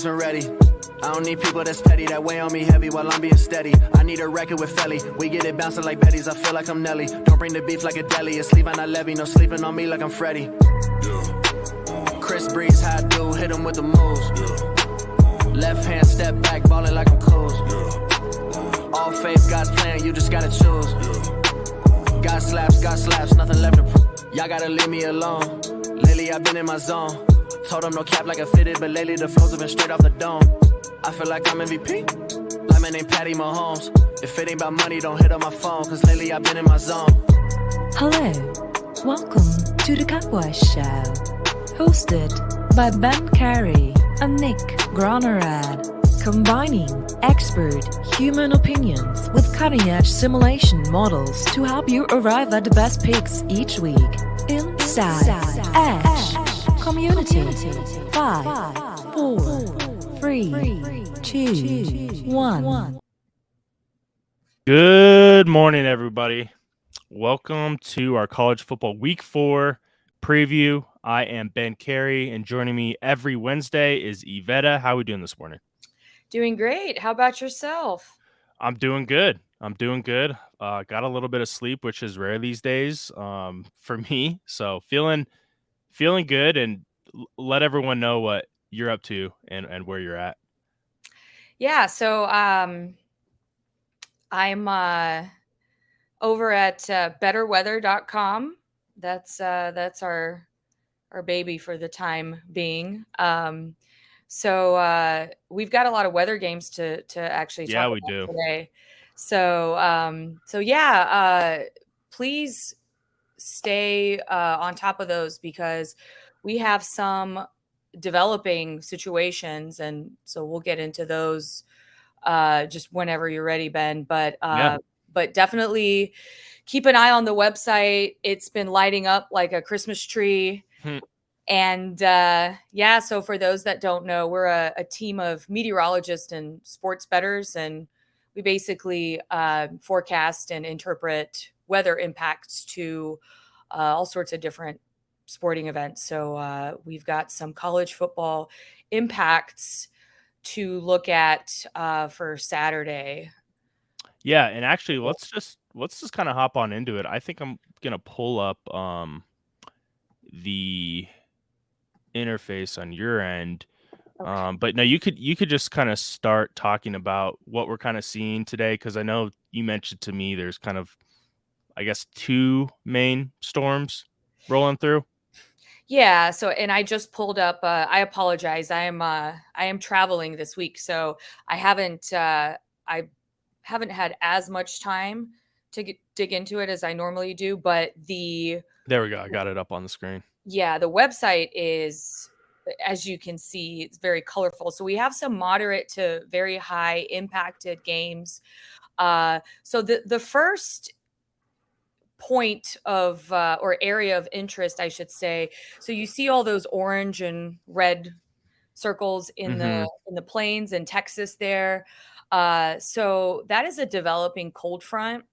honest and ready. I don't need people that's petty, that weigh on me heavy while I'm being steady. I need a record with Felly. We get it bouncing like Betty's, I feel like I'm Nelly. Don't bring the beef like a deli. It's sleep on that levy, no sleeping on me like I'm Freddy. Chris Breeze, how I do, hit him with the moves. Left hand step back, ballin' like I'm cool. All faith, God's plan, you just gotta choose. God slaps, nothing left to prove. Y'all gotta leave me alone. Lately I've been in my zone. Told them no cap like I fitted, but lately the flows have been straight off the dome. I feel like I'm MVP, like my name Patty Mahomes. If it ain't about money, don't hit on my phone, cause lately I've been in my zone. Hello, welcome to the Cowboy Show, hosted by Ben Carey and Nick Gronerad, combining expert human opinions with cutting-edge simulation models to help you arrive at the best picks each week. Inside Edge Community. 5, 4, 3, 2, 1. Good morning, everybody. Welcome to our college football week 4 preview. I am Ben Carey, and joining me every Wednesday is Yvetta. How are we doing this morning? Doing great. How about yourself? I'm doing good. Got a little bit of sleep, which is rare these days for me. So feeling good, and let everyone know what you're up to and where you're at. Yeah, so I'm over at betterweather.com. That's our baby for the time being. So we've got a lot of weather games to actually talk about today. So please stay on top of those, because we have some developing situations, and so we'll get into those just whenever you're ready, Ben. But definitely keep an eye on the website. It's been lighting up like a Christmas tree. And so for those that don't know, we're a team of meteorologists and sports bettors, and we basically forecast and interpret weather impacts to all sorts of different sporting events. So we've got some college football impacts to look at for Saturday. Yeah, and actually, let's just kind of hop on into it. I think I'm gonna pull up the interface on your end. Okay. But no, you could just kind of start talking about what we're kind of seeing today, because I know you mentioned to me there's kind of, I guess, 2 main storms rolling through. Yeah. So, and I just pulled up. I apologize. I am traveling this week, so I haven't had as much time to dig into it as I normally do. But there we go. I got it up on the screen. Yeah, the website is, as you can see, it's very colorful. So we have some moderate to very high impacted games. So the first point of or area of interest, I should say. So you see all those orange and red circles in the plains in Texas there. So that is a developing cold front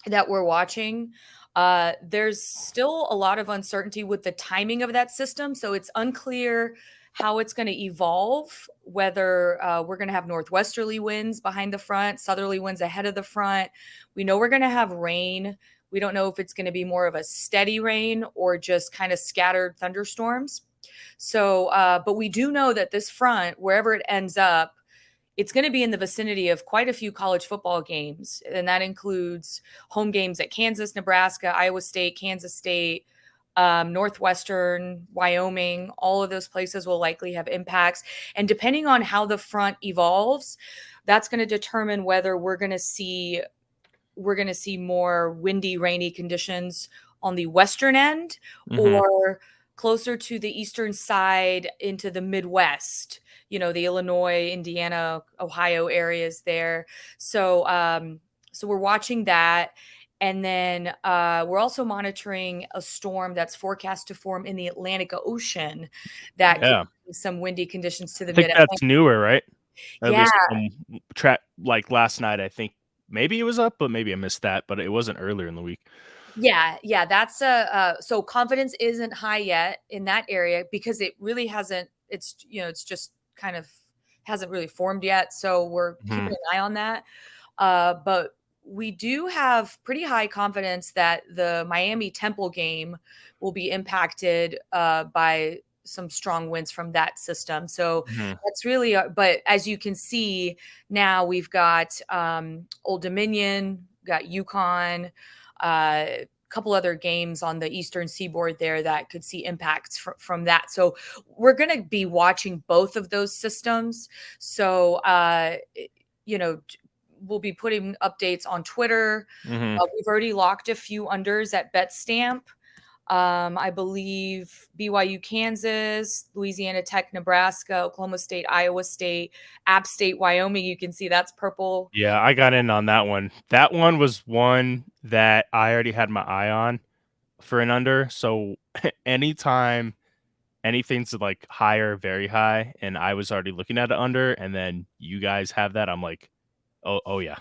that we're watching. There's still a lot of uncertainty with the timing of that system. So it's unclear how it's going to evolve, whether we're going to have northwesterly winds behind the front, southerly winds ahead of the front. We know we're going to have rain. We don't know if it's going to be more of a steady rain or just kind of scattered thunderstorms. So, but we do know that this front, wherever it ends up, it's going to be in the vicinity of quite a few college football games. And that includes home games at Kansas, Nebraska, Iowa State, Kansas State, Northwestern, Wyoming. All of those places will likely have impacts. And depending on how the front evolves, that's going to determine whether we're going to see more windy, rainy conditions on the western end or closer to the eastern side into the Midwest, the Illinois, Indiana, Ohio areas there. So we're watching that. And then we're also monitoring a storm that's forecast to form in the Atlantic Ocean that could bring some windy conditions to the Mid-Atlantic. That's newer, right? At yeah. least like last night, I think maybe it was up, but maybe I missed that, but it wasn't earlier in the week. Yeah. That's so confidence isn't high yet in that area because it really hasn't. It's just kind of hasn't really formed yet. So we're keeping an eye on that. But we do have pretty high confidence that the Miami Temple game will be impacted by some strong winds from that system. So that's really, but as you can see now, we've got Old Dominion, got UConn, a couple other games on the Eastern Seaboard there that could see impacts from that. So we're going to be watching both of those systems. So, we'll be putting updates on Twitter. We've already locked a few unders at BetStamp. I believe BYU, Kansas, Louisiana Tech, Nebraska, Oklahoma State, Iowa State, App State, Wyoming. You can see that's purple. Yeah, I got in on that one. That one was one that I already had my eye on for an under. So anytime anything's like higher, very high, and I was already looking at it under, and then you guys have that, I'm like, oh yeah.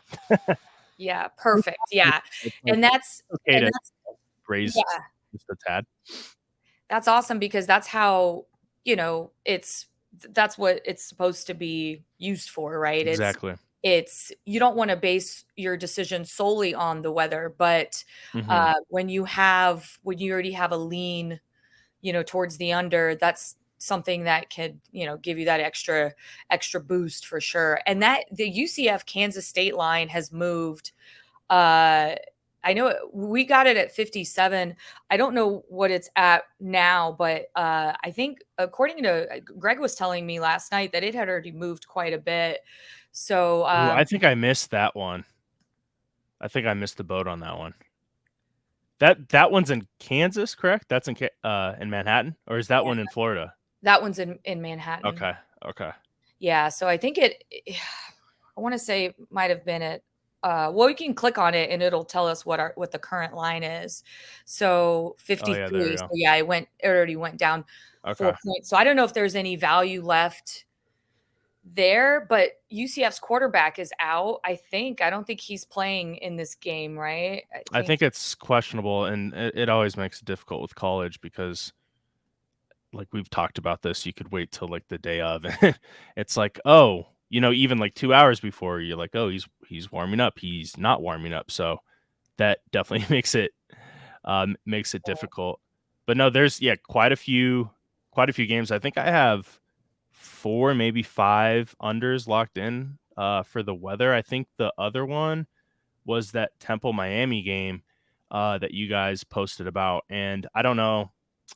Yeah, perfect. Yeah. And that's okay to raise yeah. just a tad. That's awesome because that's how, that's what it's supposed to be used for, right? Exactly. It's you don't want to base your decision solely on the weather, but when you already have a lean, towards the under, that's something that could, give you that extra boost for sure. And that the UCF Kansas State line has moved. I know we got it at 57. I don't know what it's at now, but I think according to Greg was telling me last night that it had already moved quite a bit. So I think I missed that one. I think I missed the boat on that one. That one's in Kansas, correct? That's in Manhattan, or is that one in Florida? That one's in Manhattan. Okay. Yeah, so I think I want to say it might have been at we can click on it and it'll tell us what the current line is. So 53. So yeah, it already went down 4 points. So I don't know if there's any value left there, but UCF's quarterback is out. I don't think he's playing in this game, right? I think it's questionable, and it always makes it difficult with college because, like we've talked about this, you could wait till like the day of. It's like, oh, even like 2 hours before, you're like, oh, he's warming up. He's not warming up. So that definitely makes it difficult. But no, there's quite a few games. I think I have 4, maybe 5 unders locked in for the weather. I think the other one was that Temple Miami game that you guys posted about, and I don't know.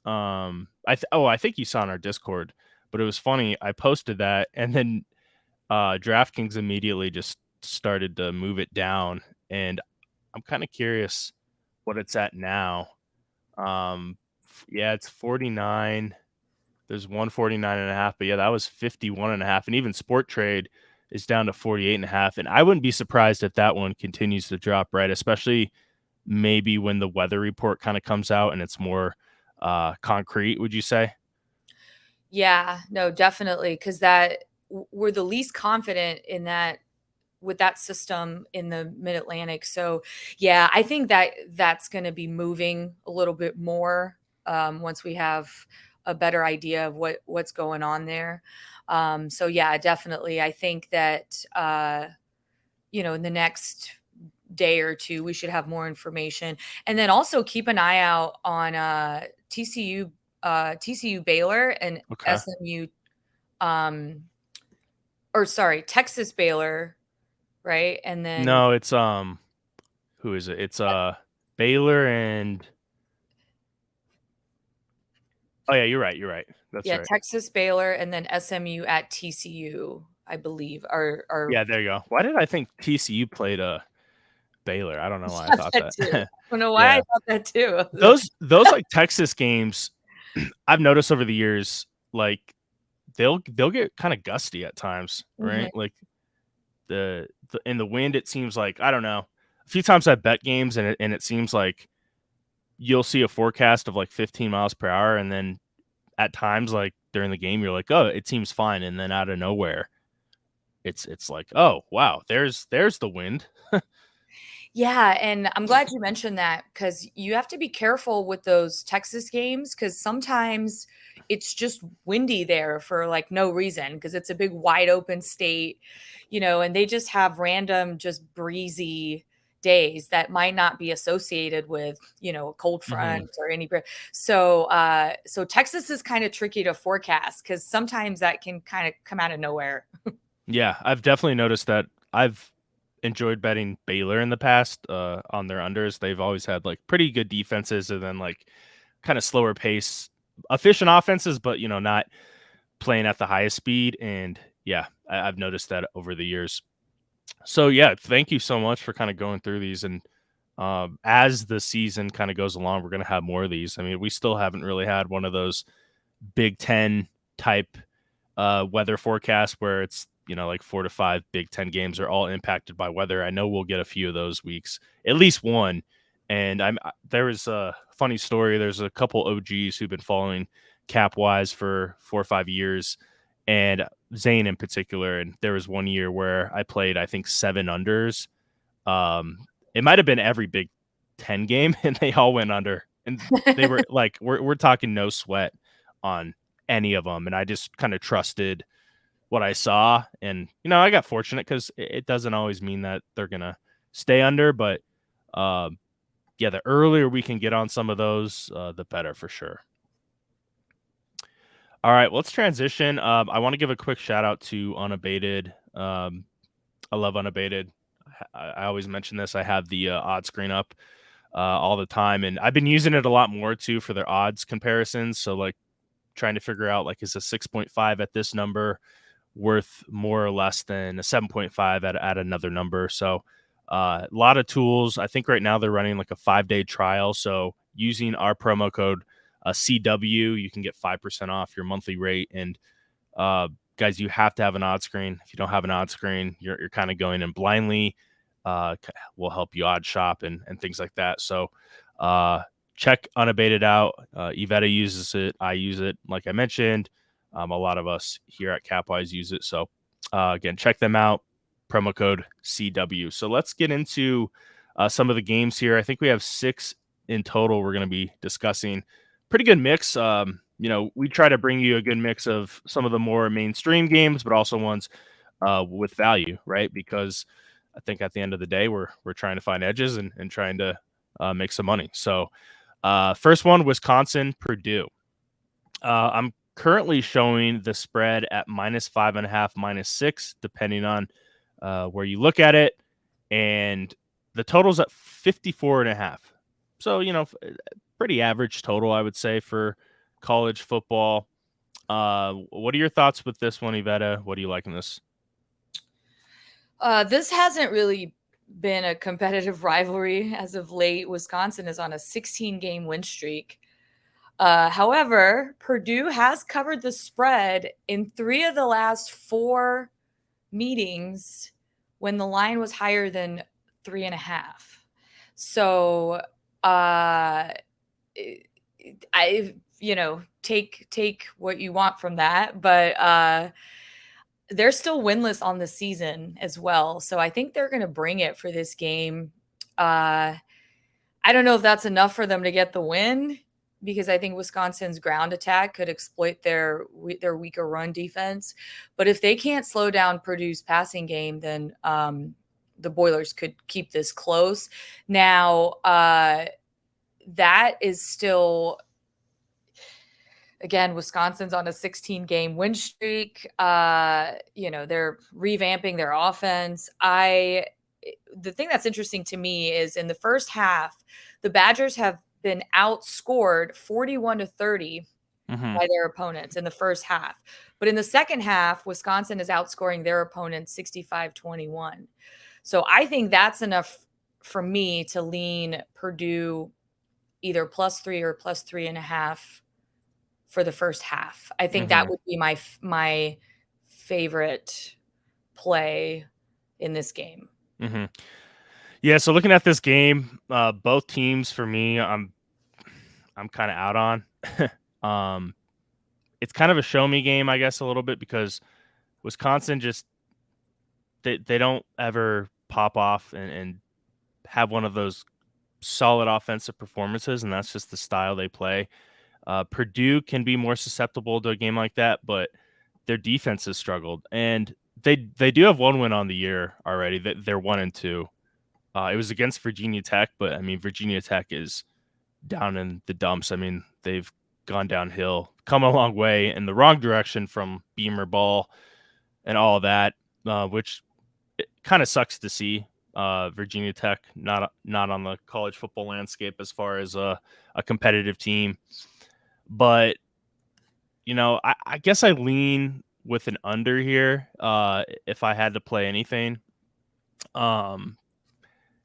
I think you saw in our Discord, but it was funny. I posted that, and then DraftKings immediately just started to move it down, and I'm kind of curious what it's at now. It's 49. There's 149.5, but that was 51.5, and even Sport Trade is down to 48.5, and I wouldn't be surprised if that one continues to drop, right? Especially maybe when the weather report kind of comes out and it's more concrete, would you say? Yeah, no, definitely. Cause we're the least confident in that with that system in the Mid-Atlantic. So yeah, I think that's going to be moving a little bit more once we have a better idea of what's going on there. So yeah, definitely. I think that, in the next day or two, we should have more information. And then also keep an eye out on TCU Baylor and SMU, Texas Baylor, right? And then no, it's who is it? It's Baylor and oh yeah, you're right. That's right. Texas Baylor and then SMU at TCU, I believe. Are yeah, there you go. Why did I think TCU played Baylor? I don't know why I thought that. I don't know why I thought that too. Those like Texas games, I've noticed over the years, like they'll get kind of gusty at times, right? Like in the wind, it seems like, I don't know. A few times I bet games and it seems like you'll see a forecast of like 15 miles per hour, and then at times, like during the game, you're like, oh, it seems fine, and then out of nowhere, it's like, oh wow, there's the wind. Yeah, and I'm glad you mentioned that because you have to be careful with those Texas games because sometimes it's just windy there for like no reason because it's a big wide open state, and they just have random, just breezy days that might not be associated with, a cold Mhm. front or any. So Texas is kind of tricky to forecast because sometimes that can kind of come out of nowhere. Yeah, I've definitely noticed that. I've enjoyed betting Baylor in the past, on their unders. They've always had, like, pretty good defenses and then, like, kinda slower pace, efficient offenses, but, not playing at the highest speed, and, yeah, I've noticed that over the years. So, yeah, thank you so much for kinda going through these, and, as the season kinda goes along, we're gonna have more of these. I mean, we still haven't really had one of those Big Ten type weather forecast where it's like 4 to 5 Big Ten games are all impacted by weather. I know we'll get a few of those weeks, at least one. And there was a funny story. There's a couple OGs who've been following Capwise for 4 or 5 years, and Zane in particular. And there was one year where I played, I think, 7 unders. It might have been every Big Ten game, and they all went under. And they were like, we're talking no sweat on any of them, and I just kind of trusted what I saw, and I got fortunate because it doesn't always mean that they're gonna stay under, but yeah, the earlier we can get on some of those, the better for sure. All right, let's transition. I want to give a quick shout out to Unabated. I love Unabated. I always mention this. I have the odd screen up all the time, and I've been using it a lot more too for their odds comparisons. So like trying to figure out like is a 6.5 at this number worth more or less than a 7.5 at another number. So a lot of tools. I think right now they're running like a 5-day trial. So using our promo code CW, you can get 5% off your monthly rate. And guys, you have to have an odd screen. If you don't have an odd screen, you're kind of going in blindly. We'll help you odd shop and things like that. So check Unabated out. Yvetta uses it. I use it. Like I mentioned, a lot of us here at Capwise use it. So again, check them out. Promo code CW. So let's get into some of the games here. I think we have 6 in total we're going to be discussing. Pretty good mix. We try to bring you a good mix of some of the more mainstream games, but also ones with value, right? Because I think at the end of the day, we're trying to find edges and trying to make some money. So first one, Wisconsin, Purdue. I'm currently showing the spread at -5.5, -6, depending on where you look at it. And the total's at 54.5. So, pretty average total, I would say, for college football. What are your thoughts with this one, Yvetta? What do you like in this? This hasn't really been a competitive rivalry as of late. Wisconsin is on a 16-game win streak. However, Purdue has covered the spread in 3 of the last 4 meetings when the line was higher than 3.5. So I take what you want from that, but they're still winless on the season as well. So I think they're going to bring it for this game. I don't know if that's enough for them to get the win because I think Wisconsin's ground attack could exploit their weaker run defense. But if they can't slow down Purdue's passing game, then the Boilers could keep this close. Now, that is still, again, Wisconsin's on a 16-game win streak. They're revamping their offense. The thing that's interesting to me is in the first half, the Badgers have been outscored 41-30 by their opponents in the first half. But in the second half, Wisconsin is outscoring their opponents 65-21. So I think that's enough for me to lean Purdue either +3 or +3.5 for the first half. I think that would be my favorite play in this game. Mm-hmm. Yeah, so looking at this game, both teams for me, I'm kind of out on. It's kind of a show me game, I guess, a little bit because Wisconsin just they don't ever pop off and have one of those solid offensive performances, and that's just the style they play. Purdue can be more susceptible to a game like that, but their defense has struggled, and they do have one win on the year already. They're 1-2. It was against Virginia Tech, but I mean Virginia Tech is down in the dumps. I mean they've gone downhill, come a long way in the wrong direction from Beamer ball and all of that, which it kind of sucks to see. Virginia Tech not on the college football landscape as far as a competitive team. But, I guess I lean with an under here if I had to play anything.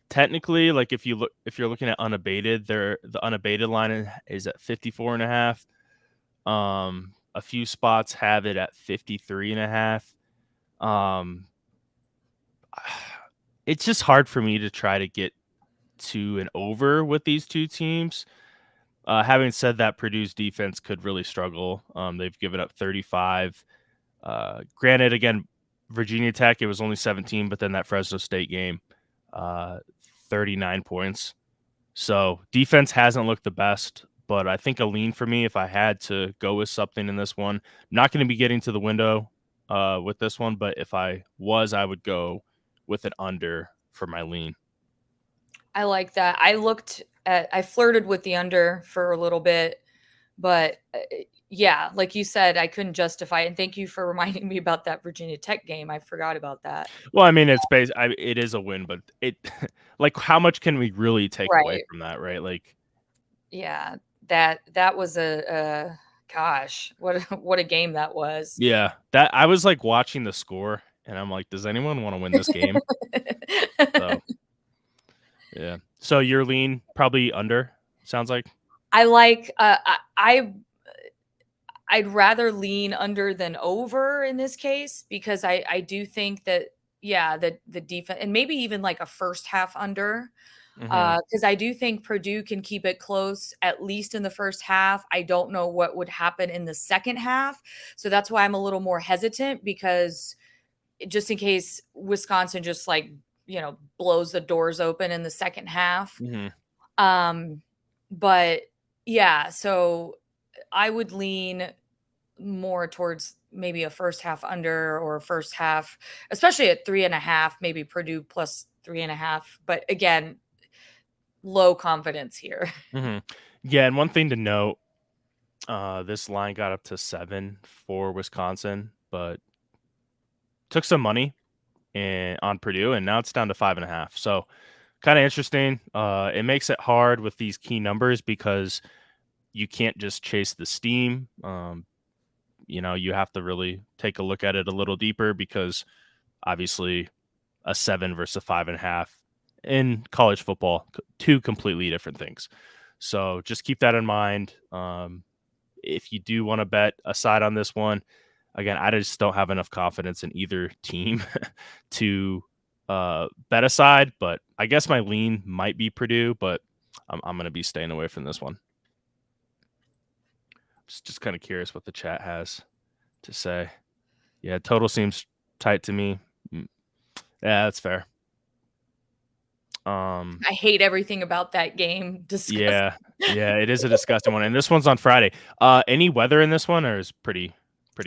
Technically, like if you're looking at unabated, the unabated line is at 54.5. A few spots have it at 53.5. It's just hard for me to try to get to an over with these two teams. Having said that, Purdue's defense could really struggle. They've given up 35. Granted, again, Virginia Tech, it was only 17, but then that Fresno State game, 39 points. So defense hasn't looked the best, but I think a lean for me if I had to go with something in this one. Not going to be getting to the window with this one, but if I was, I would go with an under for my lean. I like that. I flirted with the under for a little bit, but yeah, like you said, I couldn't justify it. And thank you for reminding me about that Virginia Tech game. I forgot about that. Well, I mean, it is a win, but it like how much can we really take away Right. from that, right? Like, Yeah, that was a gosh, what a game that was. yeah, that I was like watching the score, and I'm like, does anyone want to win this game? So, yeah. So your lean probably under. Sounds like. I like I'd rather lean under than over in this case because I do think that the defense and maybe even like a first half under because I do think Purdue can keep it close at least in the first half. I don't know what would happen in the second half, so that's why I'm a little more hesitant because just in case Wisconsin just blows the doors open in the second half. But yeah, so I would lean more towards maybe a first half under or a first half, especially at 3.5, maybe Purdue plus 3.5. But again, low confidence here. Yeah, and one thing to note, this line got up to 7 for Wisconsin, but took some money on Purdue, and now it's down to 5.5. So kind of interesting. It makes it hard with these key numbers because you can't just chase the steam. You have to really take a look at it a little deeper because obviously a 7 versus a 5.5 in college football, two completely different things. So just keep that in mind. If you do want to bet aside on this one, again, I just don't have enough confidence in either team to bet aside, but I guess my lean might be Purdue, but I'm going to be staying away from this one. Just kind of curious what the chat has to say. Yeah, total seems tight to me. Yeah, that's fair. I hate everything about that game. Disgusting. Yeah, it is a disgusting one, and this one's on Friday. Any weather in this one, or is pretty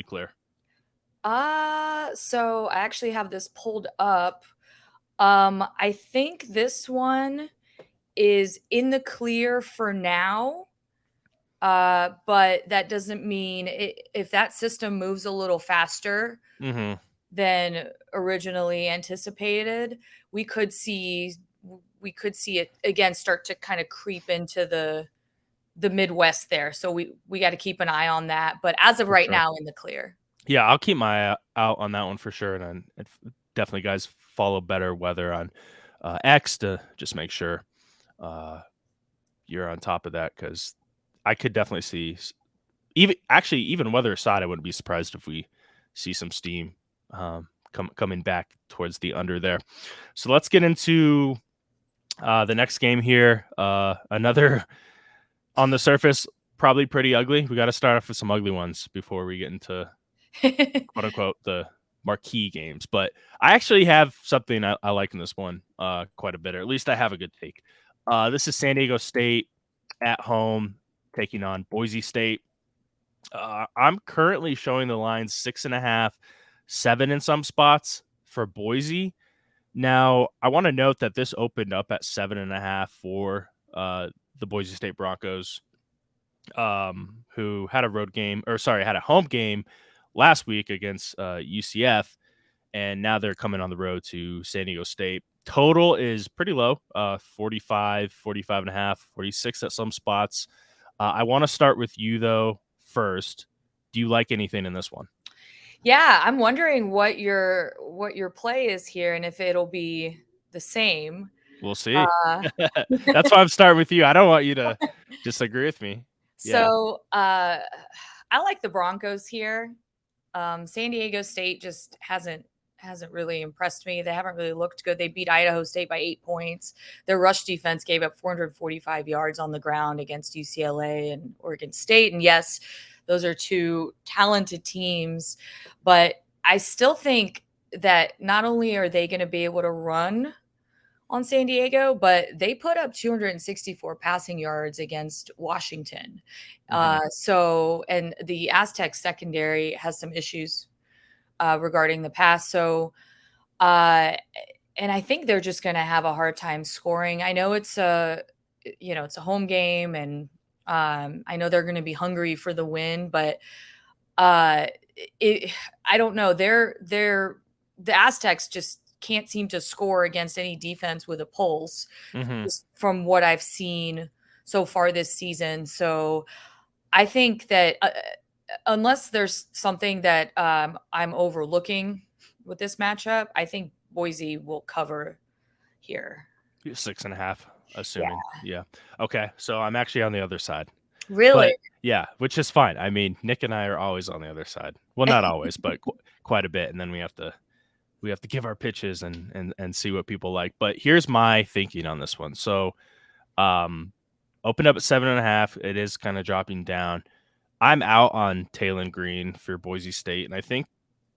clear? So I actually have this pulled up. I think this one is in the clear for now. But that doesn't mean if that system moves a little faster than originally anticipated, we could see it again start to kind of creep into the Midwest there. So we got to keep an eye on that. But as of right now, in the clear. Yeah, I'll keep my eye out on that one for sure. And definitely, guys, follow better weather on X to just make sure you're on top of that because I could definitely see even weather aside, I wouldn't be surprised if we see some steam coming back towards the under there. So let's get into the next game here. Another on the surface, probably pretty ugly. We got to start off with some ugly ones before we get into quote unquote the marquee games. But I actually have something I like in this one quite a bit, or at least I have a good take. This is San Diego State at home taking on Boise State. I'm currently showing the line 6.5, 7 in some spots for Boise. Now, I want to note that this opened up at 7.5 for the Boise State Broncos, who had a home game last week against UCF, and now they're coming on the road to San Diego State. Total is pretty low, 45, 45.5, 46 at some spots. I want to start with you, though, first. Do you like anything in this one? Yeah, I'm wondering what your play is here and if it'll be the same. We'll see. That's why I'm starting with you. I don't want you to disagree with me. So I like the Broncos here. San Diego State just hasn't really impressed me. They haven't really looked good. They beat Idaho State by 8 points. Their rush defense gave up 445 yards on the ground against UCLA and Oregon State. And yes, those are two talented teams, but I still think that not only are they going to be able to run on San Diego, but they put up 264 passing yards against Washington. And the Aztec secondary has some issues regarding the pass. So, and I think they're just going to have a hard time scoring. I know it's a home game, and I know they're going to be hungry for the win, but I don't know. The Aztecs just can't seem to score against any defense with a pulse, just from what I've seen so far this season. So I think that unless there's something that I'm overlooking with this matchup, I think Boise will cover here. 6.5, assuming. Yeah. Okay. So I'm actually on the other side. Really? But, yeah, which is fine. I mean, Nick and I are always on the other side. Well, not always, but quite a bit. And then we have to give our pitches and see what people like. But here's my thinking on this one. So opened up at 7.5. It is kind of dropping down. I'm out on Taylor Green for Boise State. And I think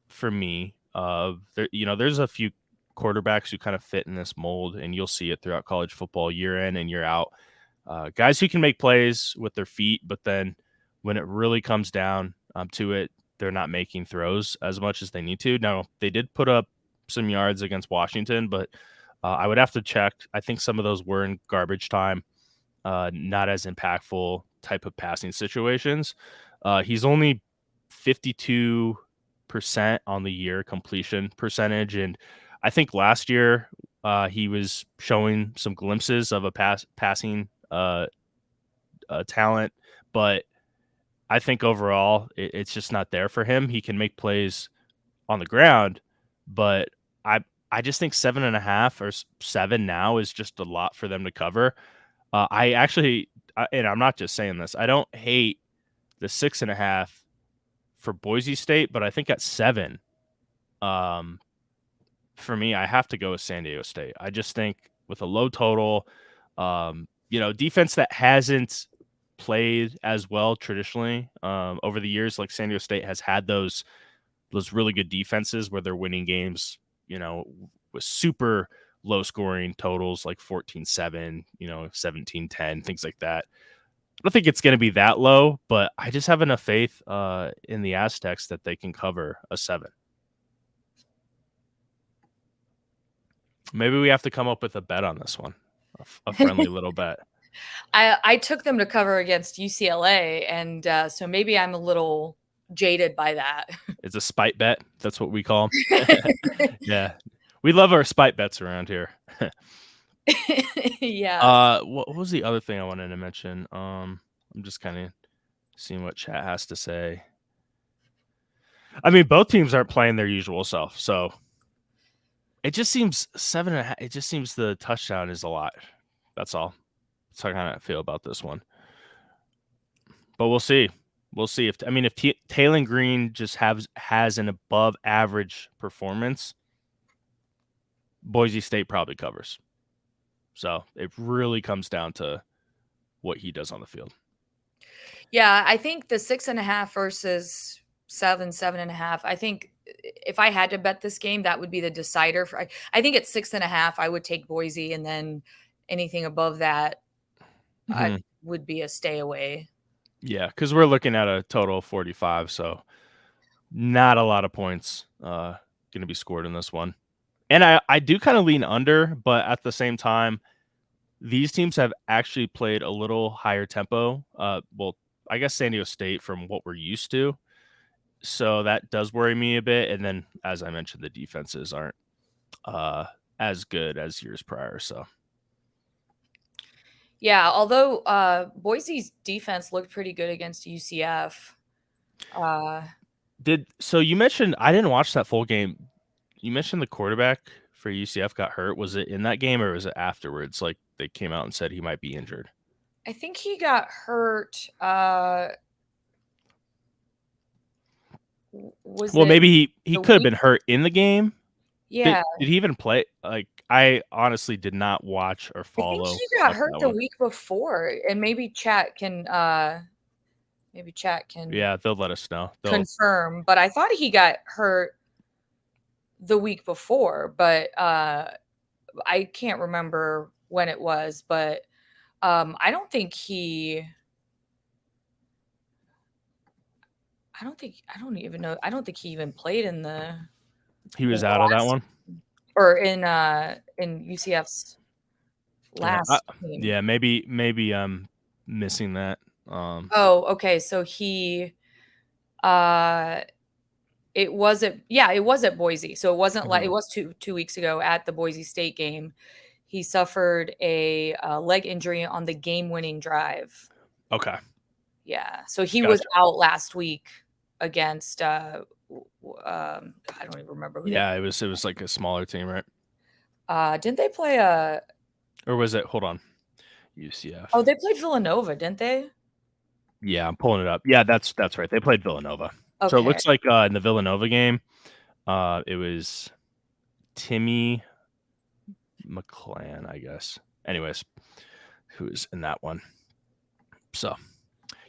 for me, there's a few quarterbacks who kind of fit in this mold, and you'll see it throughout college football year in and year out. Guys who can make plays with their feet, but then when it really comes down to it, they're not making throws as much as they need to. Now, they did put up some yards against Washington, but I would have to check. I think some of those were in garbage time, not as impactful type of passing situations. He's only 52% on the year completion percentage, and I think last year he was showing some glimpses of a passing talent, but I think overall it's just not there for him. He can make plays on the ground, but I just think 7.5 or 7 now is just a lot for them to cover. And I'm not just saying this, I don't hate the 6.5 for Boise State, but I think at 7, for me, I have to go with San Diego State. I just think with a low total, defense that hasn't played as well traditionally over the years, like San Diego State has had those really good defenses where they're winning games, with super low scoring totals like 14-7, 17-10, things like that. I don't think it's going to be that low, but I just have enough faith in the Aztecs that they can cover a 7. Maybe we have to come up with a bet on this one, a friendly little bet. I took them to cover against UCLA, and so maybe I'm a little jaded by that. It's a spite bet. That's what we call them. Yeah. We love our spite bets around here. Yeah. What was the other thing I wanted to mention? I'm just kind of seeing what chat has to say. I mean, both teams aren't playing their usual self, so it just seems 7.5. It just seems the touchdown is a lot. That's all. That's how I kind of feel about this one. But we'll see. We'll see if Taylor Green just has an above average performance, Boise State probably covers. So it really comes down to what he does on the field. Yeah, I think the 6.5 versus 7.5. I think if I had to bet this game, that would be the decider. I think at 6.5, I would take Boise, and then anything above that would be a stay away. Yeah, because we're looking at a total of 45, so not a lot of points going to be scored in this one. And I do kind of lean under, but at the same time, these teams have actually played a little higher tempo. Well, I guess San Diego State from what we're used to. So that does worry me a bit. And then, as I mentioned, the defenses aren't as good as years prior. So, yeah, although Boise's defense looked pretty good against UCF. So you mentioned, I didn't watch that full game. You mentioned the quarterback for UCF got hurt. Was it in that game or was it afterwards? Like they came out and said he might be injured. I think he got hurt. Maybe he could have been hurt in the game. Yeah. Did he even play? Like, I honestly did not watch or follow. I think he got hurt the week before, and maybe chat can. Yeah, they'll let us know. Confirm, but I thought he got hurt the week before, but I can't remember when it was. But I don't think he even played in the. He was out of that one, or in UCF's last game. Yeah, maybe I'm missing that. Okay. So he, it was at Boise. So it wasn't like it was 2 weeks ago at the Boise State game. He suffered a leg injury on the game-winning drive. Okay. Yeah. So he was out last week against. I don't even remember. It was like a smaller team, right? Didn't they play or was it? Hold on. UCF. Oh, they played Villanova, didn't they? Yeah, I'm pulling it up. Yeah, that's right. They played Villanova. Okay. So it looks like in the Villanova game, it was Timmy McClan, I guess. Anyways, who's in that one? So,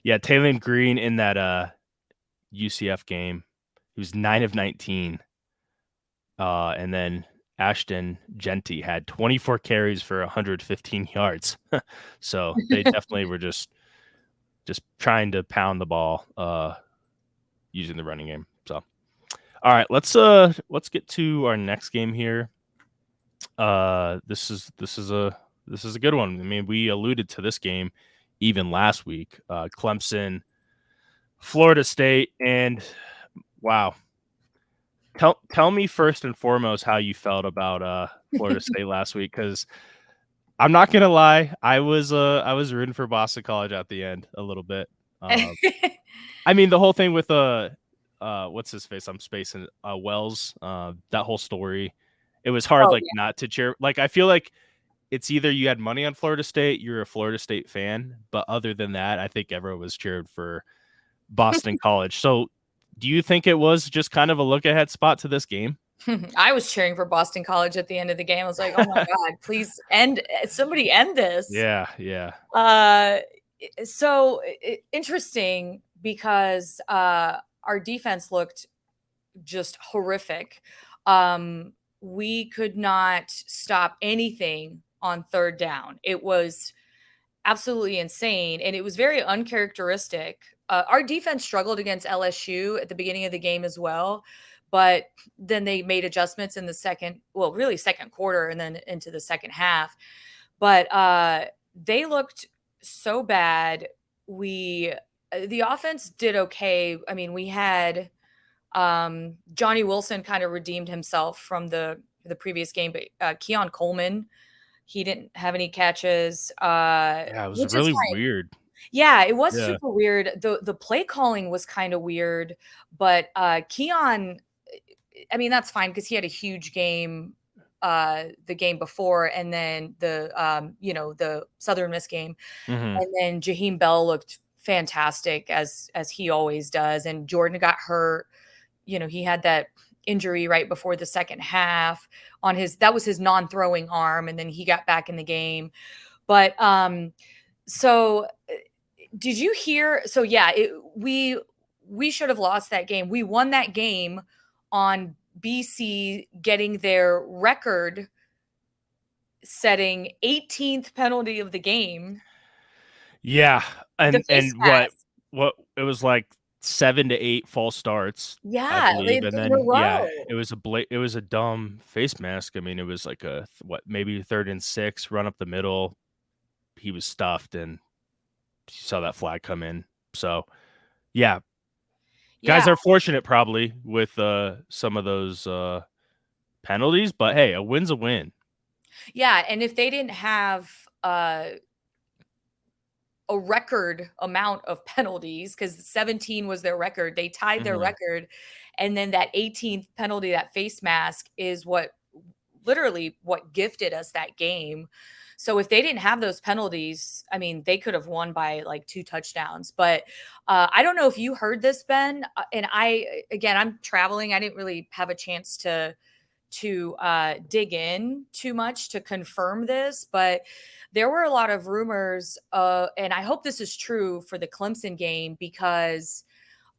yeah, Taylor Green in that UCF game, he was 9 of 19. And then Ashton Genty had 24 carries for 115 yards. So they definitely were just trying to pound the ball using the running game. So, all right, let's get to our next game here. This is a good one. I mean, we alluded to this game even last week. Clemson, Florida State, and wow. Tell me first and foremost how you felt about Florida State last week, because I'm not gonna lie, I was rooting for Boston College at the end a little bit. I mean, the whole thing with what's his face? I'm spacing Wells. That whole story, it was hard not to cheer. Like, I feel like it's either you had money on Florida State, you're a Florida State fan, but other than that, I think everyone was cheered for Boston College. So, do you think it was just kind of a look-ahead spot to this game? I was cheering for Boston College at the end of the game. I was like, oh my God, please somebody end this. Yeah. So interesting because our defense looked just horrific. We could not stop anything on third down. It was absolutely insane, and it was very uncharacteristic. Our defense struggled against LSU at the beginning of the game as well, but then they made adjustments in the second quarter and then into the second half. But they looked so bad. The offense did okay. I mean, we had Johnny Wilson kind of redeemed himself from the previous game, but Keon Coleman, he didn't have any catches. It was really weird. Yeah, it was super weird. The play calling was kind of weird, but Keon, I mean, that's fine because he had a huge game the game before, and then the Southern Miss game. Mm-hmm. And then Jaheim Bell looked fantastic as he always does. And Jordan got hurt. He had that injury right before the second half that was his non-throwing arm, and then he got back in the game. But so did you hear? So yeah, we should have lost that game. We won that game on BC getting their record setting 18th penalty of the game. Yeah. The And face what it was like 7 to 8 false starts, I Yeah, believe. And in a then row. it was a dumb face mask. I mean, it was like maybe 3rd and 6, run up the middle. He was stuffed and you saw that flag come in. So, yeah, guys Yeah. are fortunate probably with some of those penalties, but hey, a win's a win. Yeah, and if they didn't have a record amount of penalties, because 17 was their record, they tied their record, and then that 18th penalty, that face mask, is what literally what gifted us that game. So if they didn't have those penalties, I mean, they could have won by like 2 touchdowns. But I don't know if you heard this, Ben. And I'm traveling. I didn't really have a chance to dig in too much to confirm this, but there were a lot of rumors, and I hope this is true for the Clemson game, because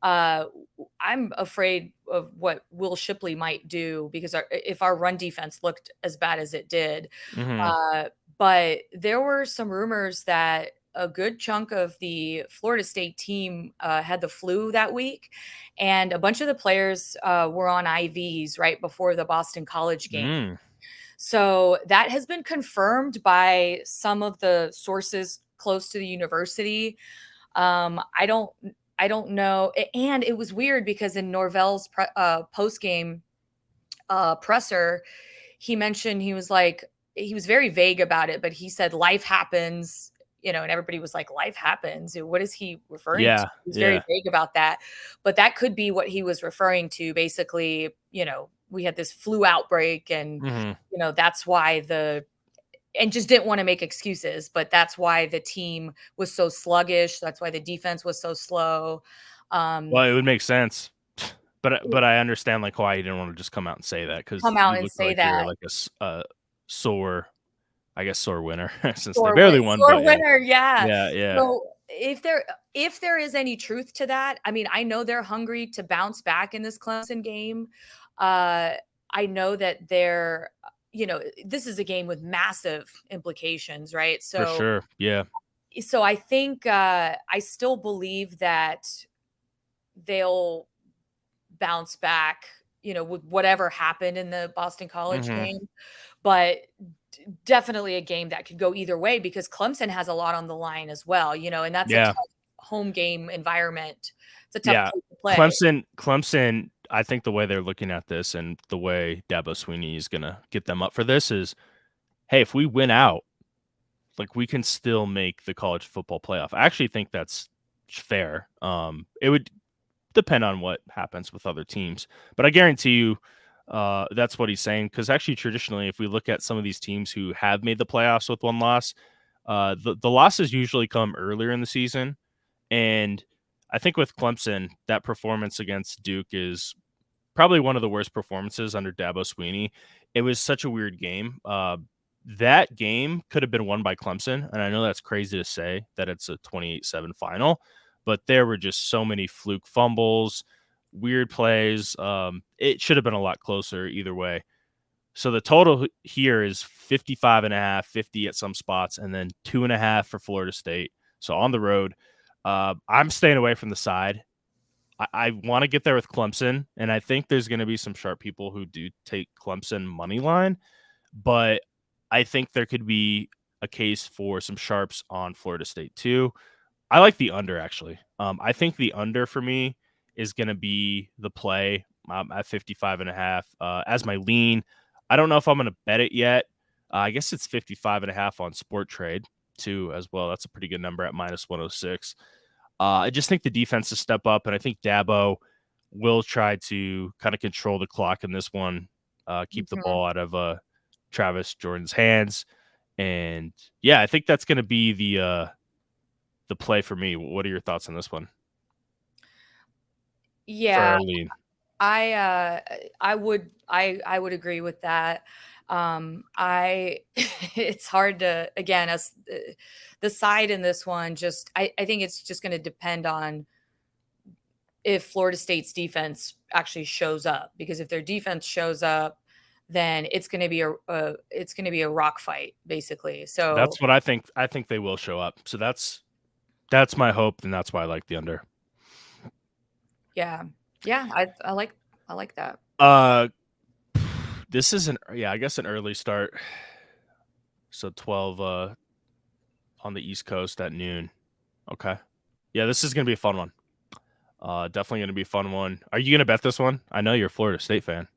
I'm afraid of what Will Shipley might do, because if our run defense looked as bad as it did. But there were some rumors that a good chunk of the Florida State team had the flu that week, and a bunch of the players were on IVs right before the Boston College game. So that has been confirmed by some of the sources close to the university. I don't know. And it was weird because in Norvell's post game presser, he mentioned, he was very vague about it, but he said life happens, and everybody was like, life happens. What is he referring to? He was very vague about that, but that could be what he was referring to. Basically, we had this flu outbreak, and, that's why and just didn't want to make excuses, but that's why the team was so sluggish. That's why the defense was so slow. Well, it would make sense. But I understand like why you didn't want to just come out and say that, because Come out you and look say like you're that. like a sore winner since they Sore barely won. sore But winner, yeah. yeah. So if there is any truth to that, I mean, I know they're hungry to bounce back in this Clemson game. I know that this is a game with massive implications, right? For So sure, yeah. So I think I still believe that they'll bounce back, with whatever happened in the Boston College game. But definitely a game that could go either way, because Clemson has a lot on the line as well, and that's a tough home game environment. It's a tough place to play. Clemson, I think the way they're looking at this and the way Dabo Swinney is going to get them up for this is, hey, if we win out, like we can still make the college football playoff. I actually think that's fair. It would depend on what happens with other teams, but I guarantee you that's what he's saying. Because actually, traditionally, if we look at some of these teams who have made the playoffs with one loss, the losses usually come earlier in the season. And I think with Clemson, that performance against Duke is probably one of the worst performances under Dabo Swinney. It was such a weird game. That game could have been won by Clemson, and I know that's crazy to say that it's a 28-7 final, but there were just so many fluke fumbles, weird plays. It should have been a lot closer either way. So the total here is 55.5, 50 at some spots, and then 2.5 for Florida State. So on the road, I'm staying away from the side. I want to get there with Clemson, and I think there's going to be some sharp people who do take Clemson money line, but I think there could be a case for some sharps on Florida State too. I like the under, actually. I think the under for me is going to be the play at 55.5 as my lean. I don't know if I'm going to bet it yet. I guess it's 55.5 on Sport Trade too as well. That's a pretty good number at -106. I just think the defense will step up, and I think Dabo will try to kind of control the clock in this one, keep the ball out of Travis Jordan's hands. And yeah, I think that's going to be the play for me. What are your thoughts on this one? Yeah, for our lean? I would agree with that. It's hard to, again, as the side in this one, I think it's just going to depend on if Florida State's defense actually shows up, because if their defense shows up, then it's going to be a rock fight basically. So That's what I think. I think they will show up. So that's my hope, and that's why I like the under. yeah, I like that. This is I guess an early start. So 12 on the East Coast at noon. Okay. Yeah, this is gonna be a fun one. Definitely gonna be a fun one. Are you gonna bet this one? I know you're a Florida State fan.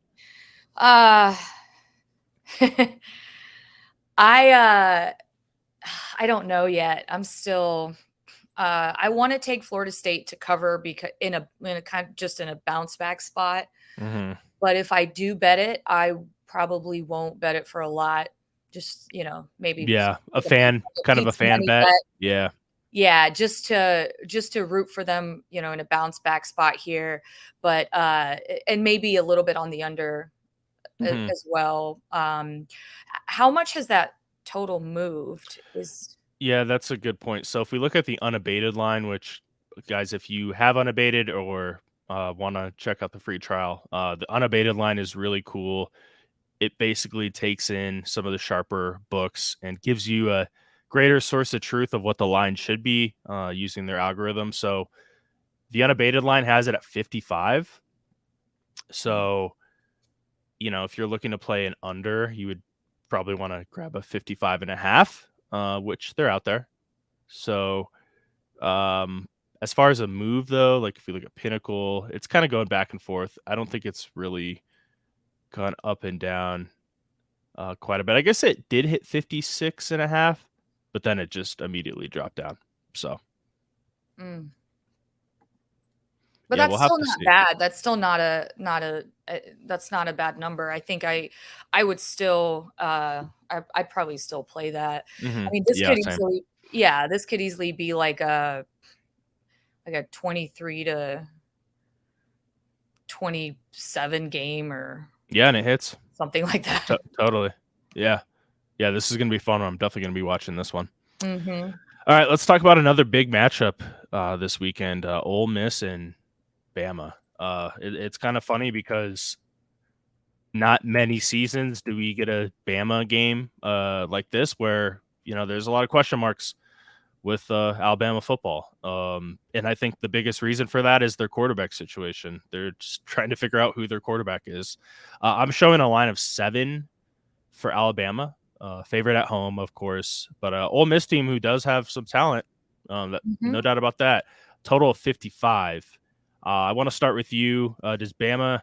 I don't know yet. I'm still I want to take Florida State to cover because in a kind of just in a bounce back spot. Mm-hmm. But if I do bet it, I probably won't bet it for a lot. Just, maybe a fan bet. Yeah. Yeah, just to root for them, in a bounce back spot here, but and maybe a little bit on the under as well. How much has that total moved? Yeah, that's a good point. So if we look at the unabated line, which, guys, if you have unabated or want to check out the free trial, the unabated line is really cool. It basically takes in some of the sharper books and gives you a greater source of truth of what the line should be using their algorithm. So the unabated line has it at 55. So, if you're looking to play an under, you would probably want to grab a 55.5, which they're out there. So, as far as a move though, like if you look at Pinnacle, it's kind of going back and forth. I don't think it's really gone up and down quite a bit. I guess it did hit 56.5, but then it just immediately dropped down. So, but that's still not bad. That's still not that's not a bad number. I think I would still I'd probably still play that. Mm-hmm. I mean, this could easily be like a 23 to 27 game or and it hits something like that. Totally. Yeah. This is gonna be fun. I'm definitely gonna be watching this one. Mm-hmm. All right, let's talk about another big matchup this weekend. Ole Miss and Bama. It's kind of funny because not many seasons do we get a Bama game like this where there's a lot of question marks with Alabama football. And I think the biggest reason for that is their quarterback situation. They're just trying to figure out who their quarterback is. I'm showing a line of 7 for Alabama, favorite at home, of course, but Ole Miss team who does have some talent, no doubt about that. Total of 55. I want to start with you. Does Bama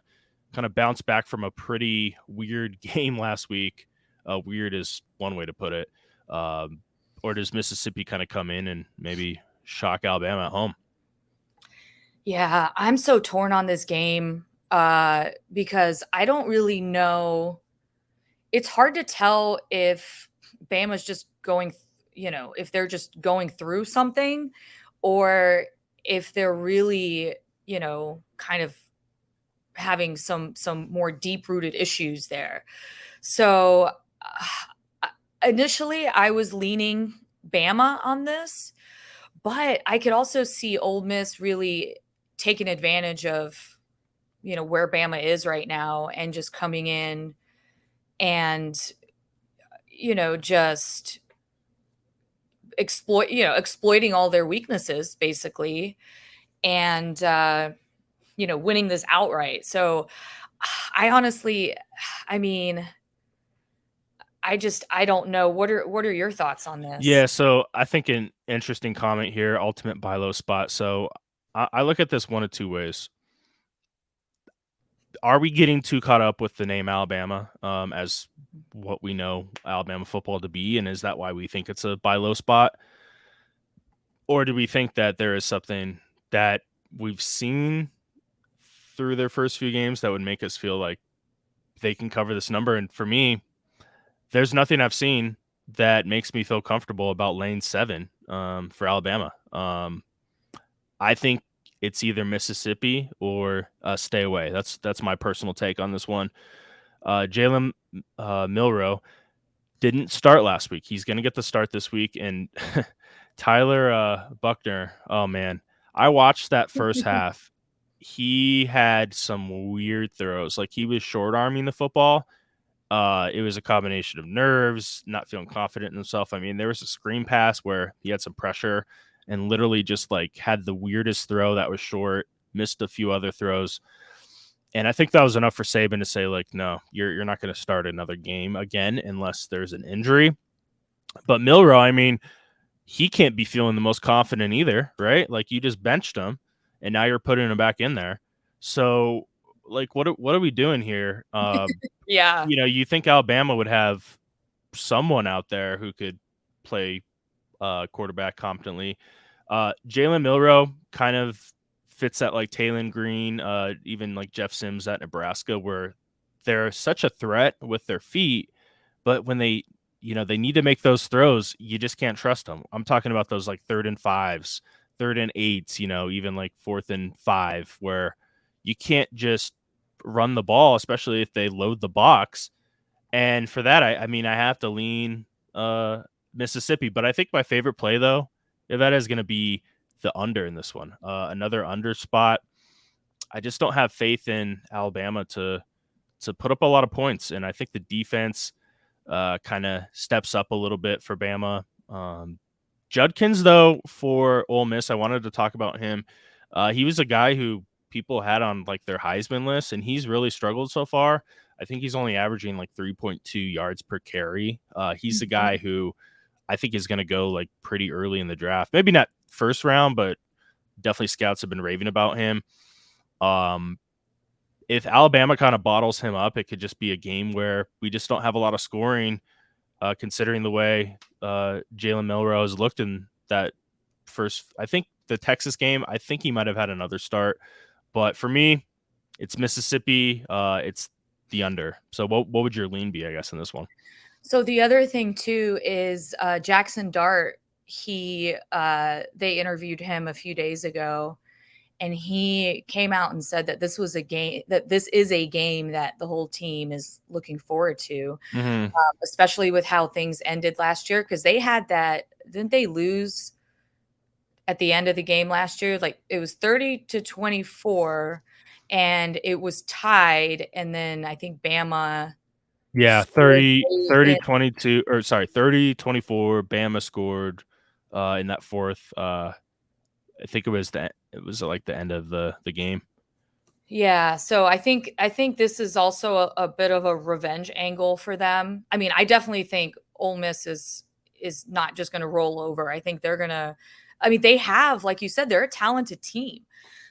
kind of bounce back from a pretty weird game last week? Weird is one way to put it. Or does Mississippi kind of come in and maybe shock Alabama at home? Yeah, I'm so torn on this game because I don't really know. It's hard to tell if Bama's just going, if they're just going through something or if they're really, kind of having some more deep-rooted issues there. So initially I was leaning Bama on this, but I could also see Ole Miss really taking advantage of, where Bama is right now and just coming in and, just exploiting all their weaknesses basically. And, winning this outright. So I honestly, I mean, I don't know. What are your thoughts on this? Yeah, so I think an interesting comment here, ultimate buy low spot. So I look at this one of two ways. Are we getting too caught up with the name Alabama as what we know Alabama football to be? And is that why we think it's a buy low spot? Or do we think that there is something that we've seen through their first few games that would make us feel like they can cover this number? And for me, there's nothing I've seen that makes me feel comfortable about lane 7 for Alabama. I think it's either Mississippi or stay away. That's my personal take on this one. Jalen Milroe didn't start last week. He's going to get the start this week. And Tyler Buckner, oh, man. I watched that first half, he had some weird throws. Like, he was short arming the football. It was a combination of nerves, not feeling confident in himself. I mean, there was a screen pass where he had some pressure and literally just like had the weirdest throw that was short, missed a few other throws. And I think that was enough for Saban to say, like, no, you're not going to start another game again unless there's an injury. But Milroe, I mean, he can't be feeling the most confident either, right? Like, you just benched him and now you're putting him back in there. So, like, what are we doing here? Yeah. You think Alabama would have someone out there who could play quarterback competently. Jalen Milroe kind of fits that like Taylon Green, even like Jeff Sims at Nebraska, where they're such a threat with their feet, but when they need to make those throws, you just can't trust them. I'm talking about those like 3rd and 5s, 3rd and 8s, even like 4th and 5, where you can't just run the ball, especially if they load the box. And for that, I mean, I have to lean Mississippi. But I think my favorite play, though, that is going to be the under in this one. Another under spot. I just don't have faith in Alabama to put up a lot of points. And I think the defense kind of steps up a little bit for Bama. Judkins, though, for Ole Miss, I wanted to talk about him. He was a guy who people had on like their Heisman list, and he's really struggled so far. I think he's only averaging like 3.2 yards per carry. He's the guy who I think is going to go like pretty early in the draft. Maybe not first round, but definitely scouts have been raving about him. If Alabama kind of bottles him up, it could just be a game where we just don't have a lot of scoring, considering the way Jalen Milroe has looked in that first. I think the Texas game, I think he might have had another start. But for me, it's Mississippi. It's the under. So what would your lean be, I guess, in this one? So the other thing too is Jackson Dart. They interviewed him a few days ago, and he came out and said that this is a game that the whole team is looking forward to, especially with how things ended last year. Because they had that, didn't they lose at the end of the game last year? Like it was 30-24. And it was tied, and then I think Bama. Yeah, 30-22, or sorry, 30-24. Bama scored in that fourth. I think it was like the end of the game. Yeah, so I think this is also a bit of a revenge angle for them. I mean, I definitely think Ole Miss is not just going to roll over. I think they're going to. I mean, they have, like you said, they're a talented team.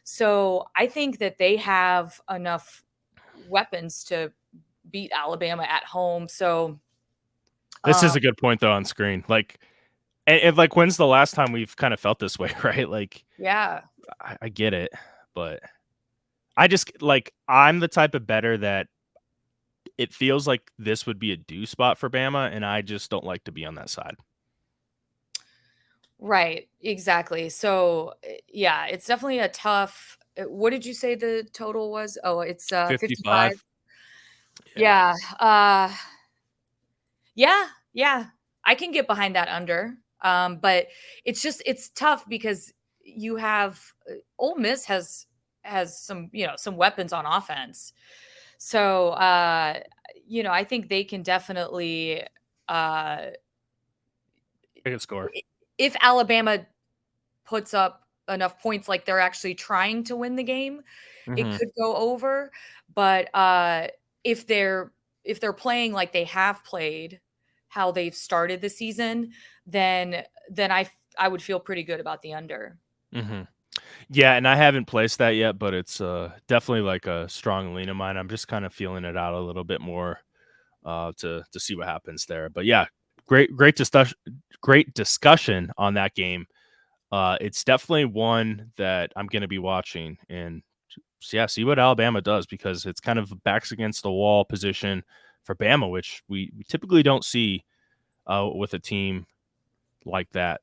So I think that they have enough weapons to beat Alabama at home. So this is a good point, though, on screen. Like, and like, when's the last time we've kind of felt this way, right? Like, yeah, I get it, but I just like, I'm the type of bettor that it feels like this would be a do spot for Bama, and I just don't like to be on that side. Right, exactly. So, yeah, it's definitely a tough. What did you say the total was? Oh, it's 55. Yeah. Yeah. I can get behind that under. But it's tough because you have Ole Miss has some, some weapons on offense. So, I think they can definitely They can score. If Alabama puts up enough points, like they're actually trying to win the game, it could go over. But if they're playing like they have played, how they've started the season, then I would feel pretty good about the under. Yeah, and I haven't placed that yet, but it's definitely like a strong lean of mine. I'm just kind of feeling it out a little bit more to see what happens there. But yeah, great discussion on that game. It's definitely one that I'm going to be watching, and see what Alabama does, because it's kind of backs against the wall position for Bama, which we typically don't see with a team like that.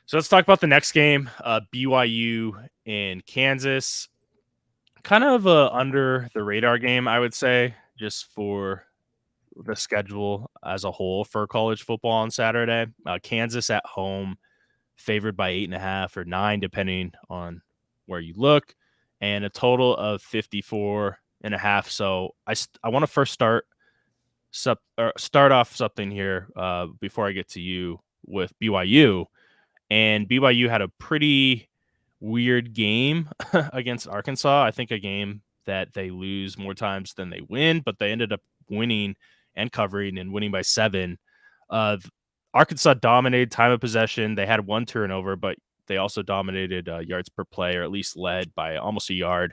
So let's talk about the next game, BYU and Kansas. Kind of a under the radar game, I would say, just for the schedule as a whole for college football on Saturday. Kansas at home, favored by 8.5 or 9, depending on where you look. and a total of 54.5. So I want to first start off something here before I get to you with BYU. And BYU had a pretty weird game against Arkansas. I think a game that they lose more times than they win, but they ended up winning and covering and winning by 7. Arkansas dominated time of possession. They had 1 turnover, but they also dominated yards per play, or at least led by almost a yard.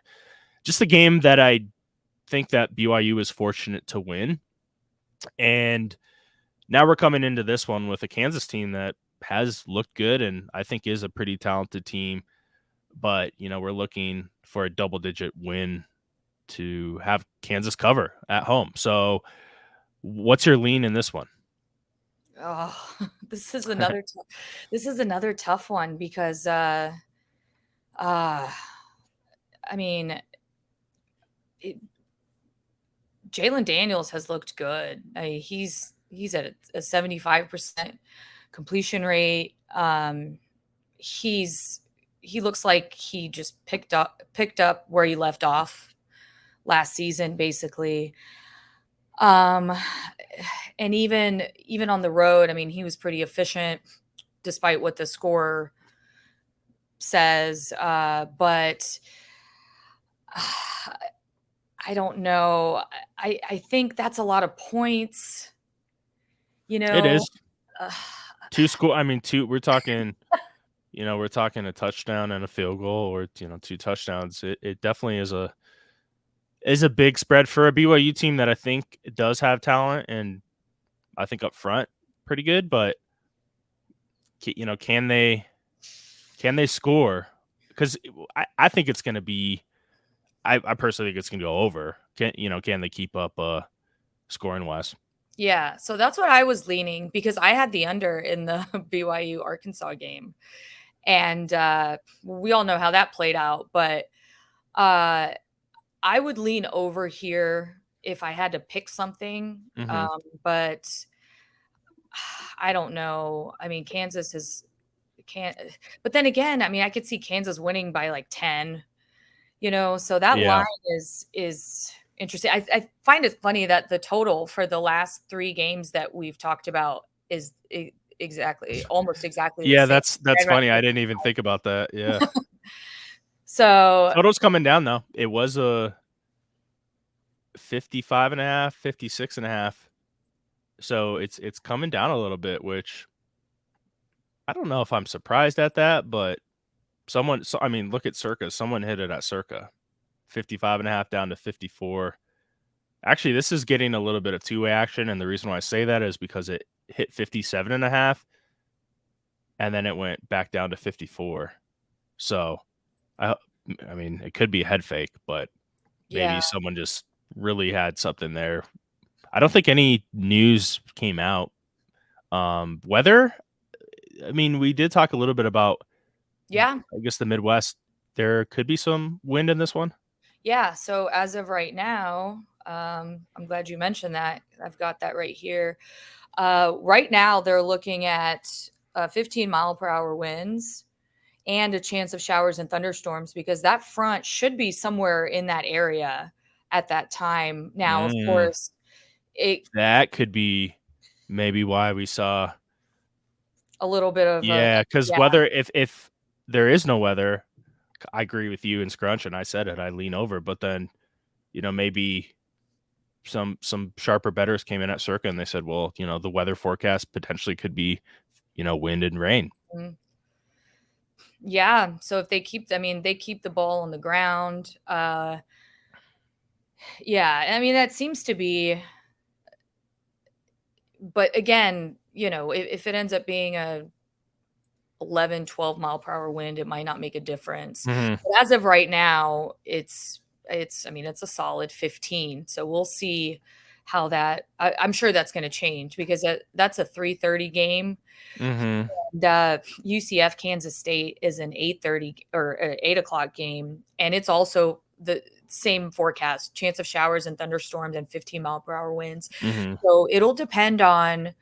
Just a game that I think that BYU was fortunate to win. And now we're coming into this one with a Kansas team that has looked good and I think is a pretty talented team. But, we're looking for a double-digit win to have Kansas cover at home. So what's your lean in this one? Oh, this is another tough one because I mean, Jalen Daniels has looked good. He's at a 75% completion rate. He looks like he just picked up where he left off last season, basically. And even on the road, I mean, he was pretty efficient despite what the score says. But I don't know. I think that's a lot of points. It is. 2 score. I mean, we're talking, we're talking a touchdown and a field goal, or 2 touchdowns. It definitely is a big spread for a BYU team that I think does have talent, and I think up front pretty good. But can they score? Because I think it's going to be. I personally think it's going to go over. Can they keep up scoring wise? Yeah, so that's what I was leaning, because I had the under in the BYU Arkansas game, and we all know how that played out. But I would lean over here if I had to pick something. But I don't know. I mean, Kansas can't. But then again, I mean, I could see Kansas winning by like 10. So that line is interesting. I find it funny that the total for the last 3 games that we've talked about is almost exactly. Yeah, the same. That's funny. I didn't even think about that. Yeah. So total's coming down though. It was a 55.5, 56.5. So it's coming down a little bit, which I don't know if I'm surprised at that, but look at Circa. Someone hit it at Circa. 55.5 down to 54. Actually, this is getting a little bit of two-way action, and the reason why I say that is because it hit 57.5, and then it went back down to 54. So, I mean, it could be a head fake, but maybe someone just really had something there. I don't think any news came out. Weather, I mean, we did talk a little bit about, I guess, the Midwest. There could be some wind in this one. Yeah. So as of right now, I'm glad you mentioned that. I've got that right here. Right now, they're looking at 15 mile per hour winds and a chance of showers and thunderstorms, because that front should be somewhere in that area at that time. Now, of course, that could be maybe why we saw a little bit of because weather. If there is no weather, I agree with you and Scrunch, and I said it. I lean over, but then maybe some sharper bettors came in at Circa and they said, well, the weather forecast potentially could be wind and rain. Yeah. So if they keep the ball on the ground. Yeah. I mean, that seems to be. But again, if it ends up being a 11, 12 mile per hour wind, it might not make a difference. But as of right now, it's a solid 15. So we'll see how that. I'm sure that's going to change, because that's a 3:30 game. And UCF Kansas State is an 8:30 or 8 o'clock game, and it's also the same forecast: chance of showers and thunderstorms and 15 mile per hour winds. So it'll depend on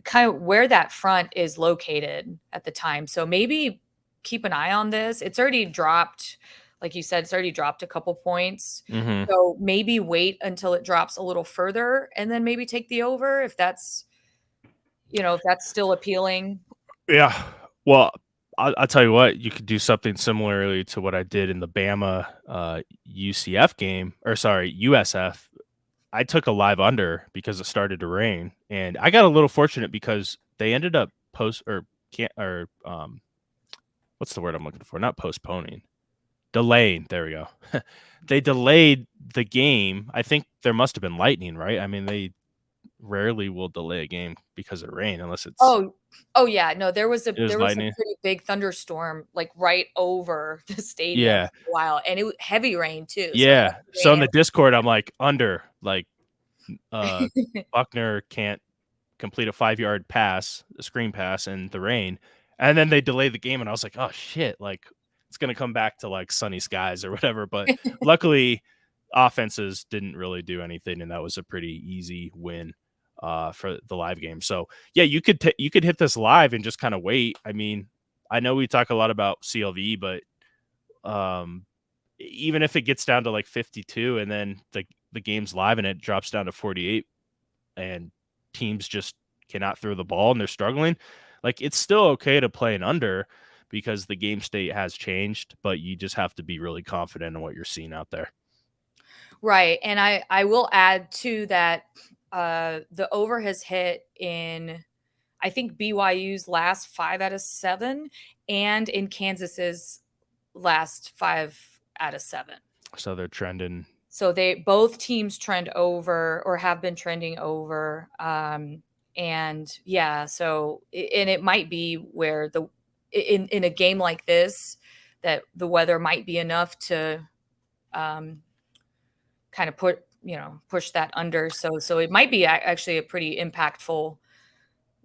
kind of where that front is located at the time. So maybe keep an eye on this. It's already dropped like you said, it's already dropped a couple points. Mhm. So maybe wait until it drops a little further and then maybe take the over if that's still appealing. Yeah. Well, I'll tell you what, you could do something similarly to what I did in the Bama UCF game, or sorry, USF. I took a live under because it started to rain, and I got a little fortunate because they ended up what's the word I'm looking for? Not postponing, delaying. There we go. They delayed the game. I think there must have been lightning, right? I mean, they rarely will delay a game because of rain unless Oh yeah, no, there was a lightning. pretty big thunderstorm like right over the stadium Yeah. for a while, and heavy rain too. So Yeah. heavy So in rain the Discord, I'm like, under, like, uh, Buckner can't complete a 5-yard pass, a screen pass in the rain. And then they delayed the game, and I was like, oh shit, like it's gonna come back to like sunny skies or whatever. But luckily, offenses didn't really do anything, and that was a pretty easy win for the live game. So yeah, you could hit this live and just kind of wait. I mean, I know we talk a lot about CLV, but even if it gets down to like 52 and then the game's live and it drops down to 48 and teams just cannot throw the ball and they're struggling, like it's still okay to play an under because the game state has changed, but you just have to be really confident in what you're seeing out there. Right. And I will add to that the over has hit in I think BYU's last 5 out of 7 and in Kansas's last 5 out of 7. So they're trending. So both teams trend over or have been trending over. And yeah, so and it might be where in a game like this that the weather might be enough to kind of push that under. So it might be actually a pretty impactful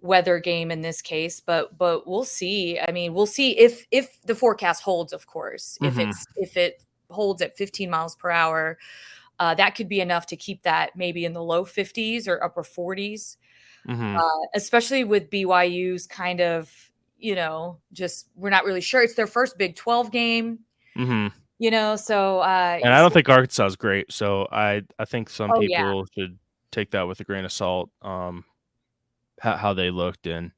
weather game in this case, but we'll see. I mean, we'll see if the forecast holds, of course. Mm-hmm. If it holds at 15 miles per hour, that could be enough to keep that maybe in the low 50s or upper 40s. Mm-hmm. Especially with BYU's kind of, just we're not really sure. It's their first Big 12 game. Mm-hmm. So and I don't think Arkansas is great, so I think some Oh, yeah. people should take that with a grain of salt. How they looked, and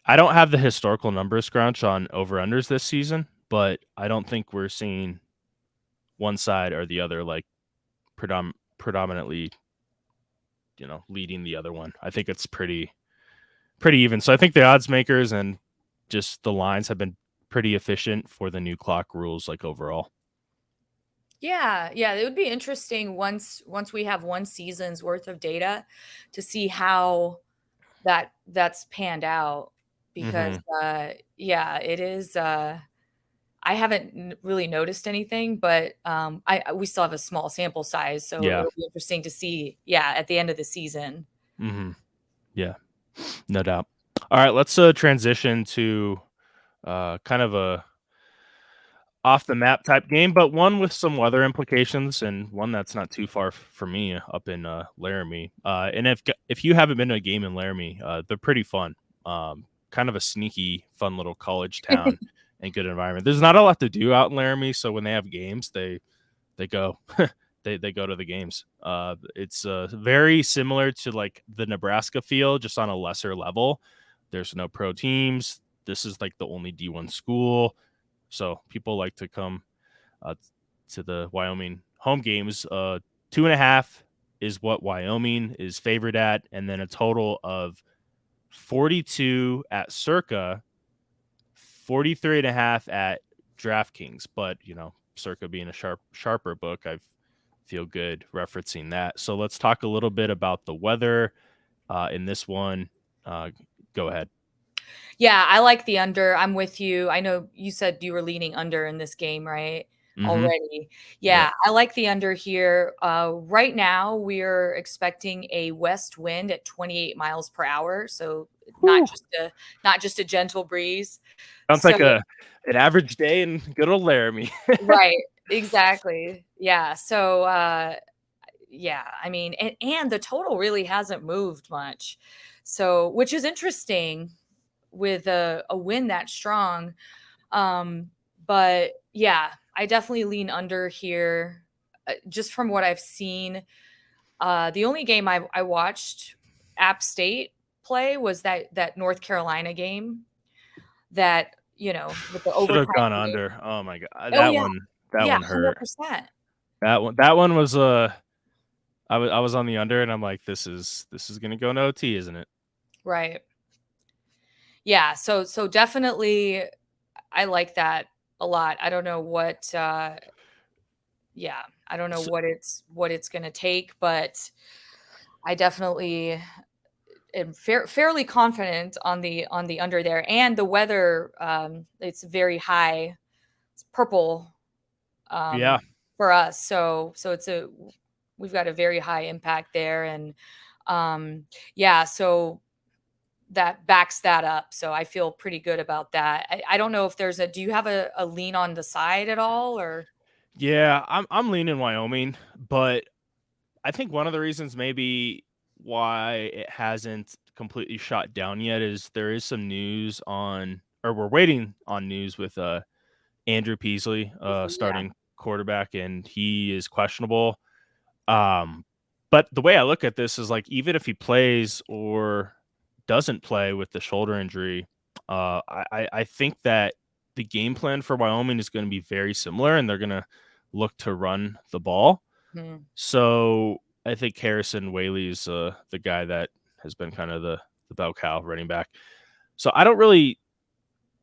I don't have the historical numbers scrunch on over-unders this season, but I don't think we're seeing one side or the other like predominantly, leading the other one. I think it's pretty even. So I think the odds makers and just the lines have been pretty efficient for the new clock rules, like overall. Yeah, it would be interesting once we have one season's worth of data to see how that's panned out because it is I haven't really noticed anything, but we still have a small sample size, so it'll be interesting to see at the end of the season. Yeah, no doubt. All right, let's transition to kind of a off the map type game, but one with some weather implications and one that's not too far from me up in Laramie. And if you haven't been to a game in Laramie, they're pretty fun. Kind of a sneaky, fun little college town and good environment. There's not a lot to do out in Laramie, so when they have games, they go they go to the games. It's very similar to like the Nebraska field, just on a lesser level. There's no pro teams. This is like the only D1 school. So people like to come to the Wyoming home games. 2.5 is what Wyoming is favored at, and then a total of 42 at Circa, 43.5 at DraftKings. But Circa being a sharper book, I feel good referencing that. So let's talk a little bit about the weather in this one. Go ahead. Yeah, I like the under. I'm with you. I know you said you were leaning under in this game, right? Already. Yeah, I like the under here. Right now, we're expecting a west wind at 28 miles per hour. So not just a gentle breeze. Sounds like an average day in good old Laramie. Right. Exactly. Yeah. So, I mean, and the total really hasn't moved much. So, which is interesting with a win that strong. But yeah, I definitely lean under here, just from what I've seen. The only game I watched App State play was that North Carolina game that, with the Should have overtime gone game. under. Oh my god, Oh yeah, that yeah, one hurt. 100%. That one was I was on the under, and I'm like, this is gonna go no OT, isn't it? Right. Yeah. So definitely, I like that a lot. I don't know what. Yeah, I don't know So, what it's gonna take, but I definitely am fairly confident on the under there, and the weather. It's very high. It's purple, yeah, for us. So we've got a very high impact there, and yeah, so that backs that up. So I feel pretty good about that. I don't know if do you have a lean on the side at all, or? yeah. I'm leaning Wyoming, but I think one of the reasons maybe why it hasn't completely shot down yet is there is some news on, or we're waiting on news with Andrew Peasley, Yeah. starting quarterback, and he is questionable. But the way I look at this is like, even if he plays or doesn't play with the shoulder injury, I think that the game plan for Wyoming is going to be very similar, and they're going to look to run the ball. Mhm. So I think Harrison Whaley's the guy that has been kind of the bell cow running back. So I don't really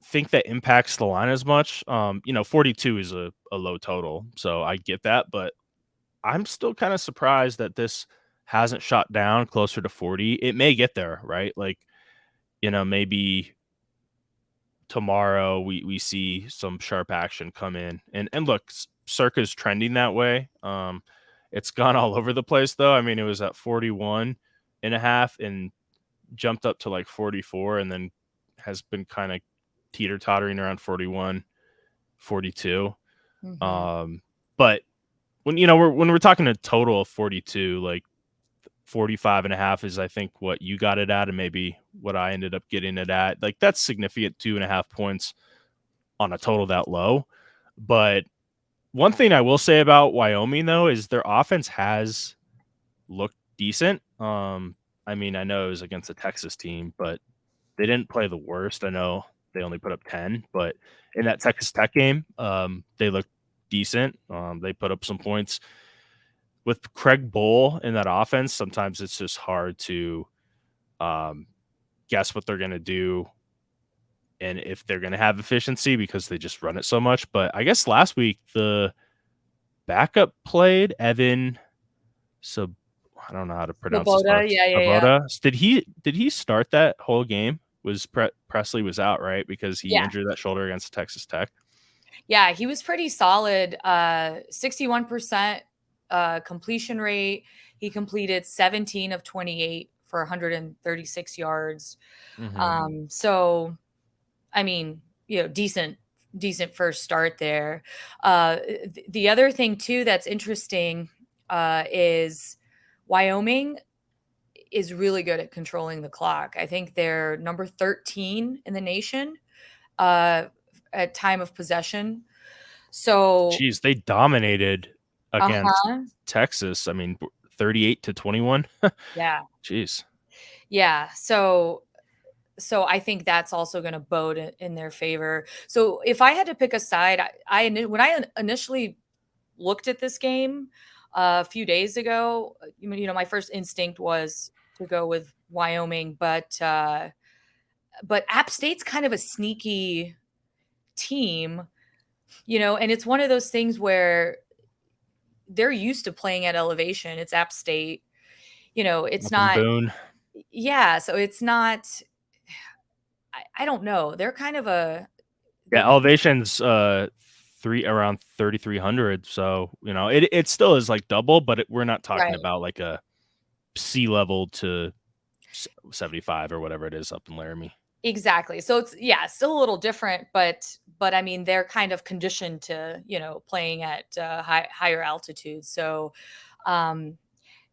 think that impacts the line as much. 42 is a low total, so I get that, but I'm still kind of surprised that this hasn't shot down closer to 40. It may get there, right? Like, maybe tomorrow we see some sharp action come in. And look, Circa's trending that way. It's gone all over the place though. I mean, it was at 41 and a half and jumped up to like 44, and then has been kind of teeter-tottering around 41, 42. Mhm. But when we're talking a total of 42, like 45 and a half is I think what you got it at, and maybe what I ended up getting it at. Like, that's significant, 2.5 points on a total that low. But one thing I will say about Wyoming though is their offense has looked decent. I mean, I know it was against a Texas team, but they didn't play the worst. I know they only put up 10, but in that Texas Tech game, they looked decent. They put up some points. With Craig Bowl in that offense, sometimes it's just hard to guess what they're going to do and if they're going to have efficiency because they just run it so much. But I guess last week the backup played Evan Sub. I don't know how to pronounce his Svoboda, last. yeah, yeah, yeah. Svoboda. Did he start that whole game? Was Presley was out, right? Because he Yeah. injured that shoulder against Texas Tech. Yeah, he was pretty solid. 61% completion rate. He completed 17 of 28 for 136 yards. Mm-hmm. So, I mean, decent first start there. The other thing too that's interesting is Wyoming is really good at controlling the clock. I think they're number 13 in the nation at time of possession. So, Jeez, they dominated against uh-huh. Texas. I mean, 38-21. Yeah. Jeez. Yeah. So I think that's also going to bode in their favor. So if I had to pick a side, when I initially looked at this game a few days ago, my first instinct was to go with Wyoming, but App State's kind of a sneaky team, and it's one of those things where they're used to playing at elevation. It's App State. It's Up in not. Boone. Yeah, so it's not. I don't know. They're kind of Yeah, they're elevation's around 3,300. So, it still is like double, but we're not talking right. about like a sea level to 75 or whatever it is up in Laramie. Exactly. So it's still a little different, but I mean they're kind of conditioned to, playing at higher altitudes. So and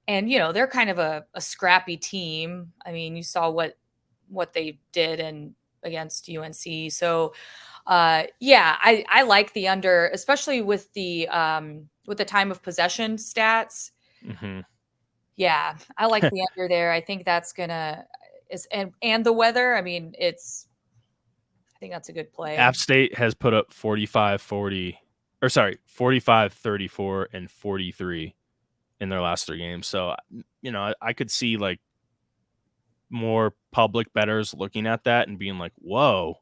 they're kind of a scrappy team. I mean, you saw what they did against UNC. So Yeah, I like the under, especially with the time of possession stats. Mm-hmm. Yeah, I like the under there. I think that's gonna and the weather. I mean, I think that's a good play. App State has put up 45-34, and 43 in their last 3 games. So, I could see like more public bettors looking at that and being like, whoa,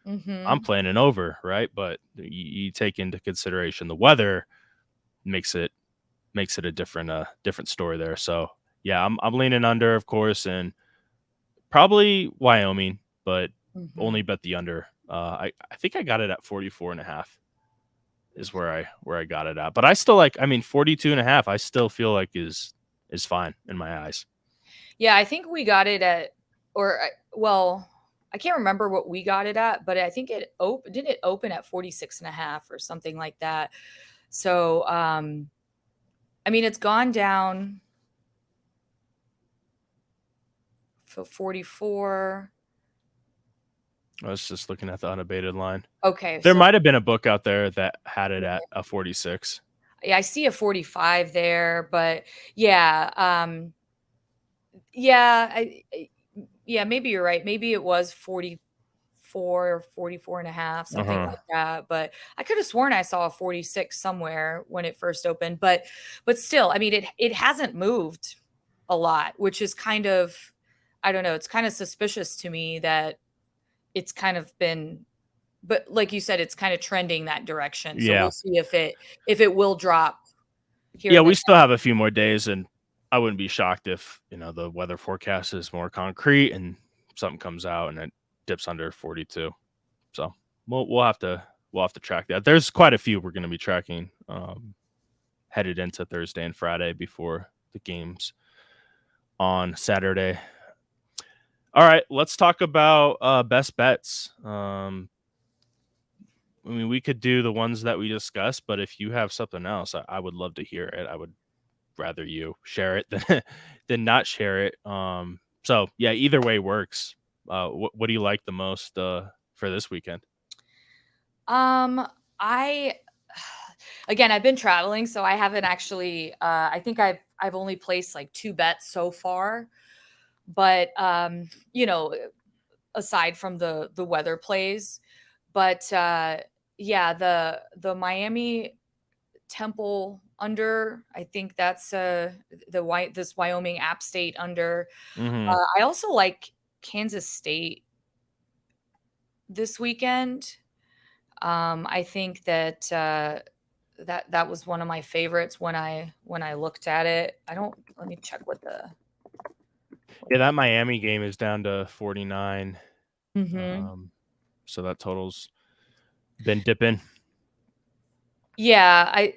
I'm Mm-hmm. playing an over, right? But you take into consideration the weather makes it a different story there. So yeah, I'm leaning under, of course, and probably Wyoming, but Mm-hmm. only bet the under. I think I got it at 44.5 is where I got it at. But I still 42.5, I still feel like is fine in my eyes. Yeah, I think we got it at, well, I can't remember what we got it at, but I think didn't it open at 46.5 or something like that. So, I mean, it's gone down for 44. I was just looking at the unabated line. Okay, There so might have been a book out there that had it at a 46. yeah, I see a 45 there, but yeah, yeah, yeah, maybe you're right. Maybe it was 44 or 44.5, something Uh-huh. like that. But I could have sworn I saw a 46 somewhere when it first opened. But still, I mean, it hasn't moved a lot, which is kind of, I don't know, it's kind of suspicious to me that it's kind of been, but like you said, it's kind of trending that direction. So Yeah. we'll see if it will drop here Yeah, in the we still have a few more days, and I wouldn't be shocked if, the weather forecast is more concrete and something comes out and it dips under 42. So we'll have to track that. There's quite a few we're going to be tracking headed into Thursday and Friday before the games on Saturday. All right, let's talk about best bets. I mean, we could do the ones that we discussed, but if you have something else, I would love to hear it. I would rather you share it than than not share it. So yeah, either way works. What do you like the most for this weekend? I again, I've been traveling, so I haven't actually I think I've only placed like 2 bets so far. But you know, aside from the weather plays, but yeah, the Miami Temple under, I think that's this Wyoming App State under. Mm-hmm. I also like Kansas State this weekend. I think that that was one of my favorites when I looked at it. Let me check what the. Yeah, that Miami game is down to 49. Mhm. So that total's been dipping. Yeah,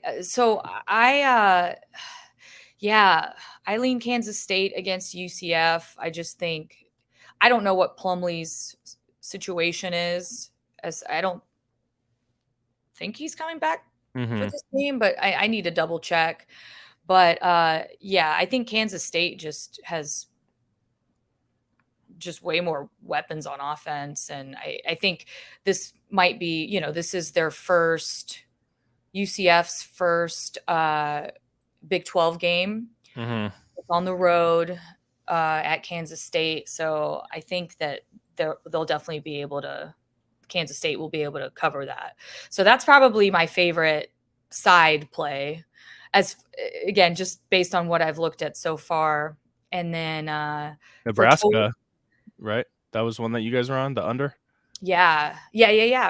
yeah, I lean Kansas State against UCF. I just think I don't know what Plumlee's situation is, as I don't think he's coming back for Mm-hmm. this game, but I need to double check. But yeah, I think Kansas State just has just way more weapons on offense. And I think this might be, this is their UCF's first Big 12 game. Mm-hmm. It's on the road at Kansas State. So I think that they'll definitely be able to, Kansas State will be able to cover that. So that's probably my favorite side play, as again, just based on what I've looked at so far. And then for total, Nebraska, right? That was one that you guys were on, the under. yeah.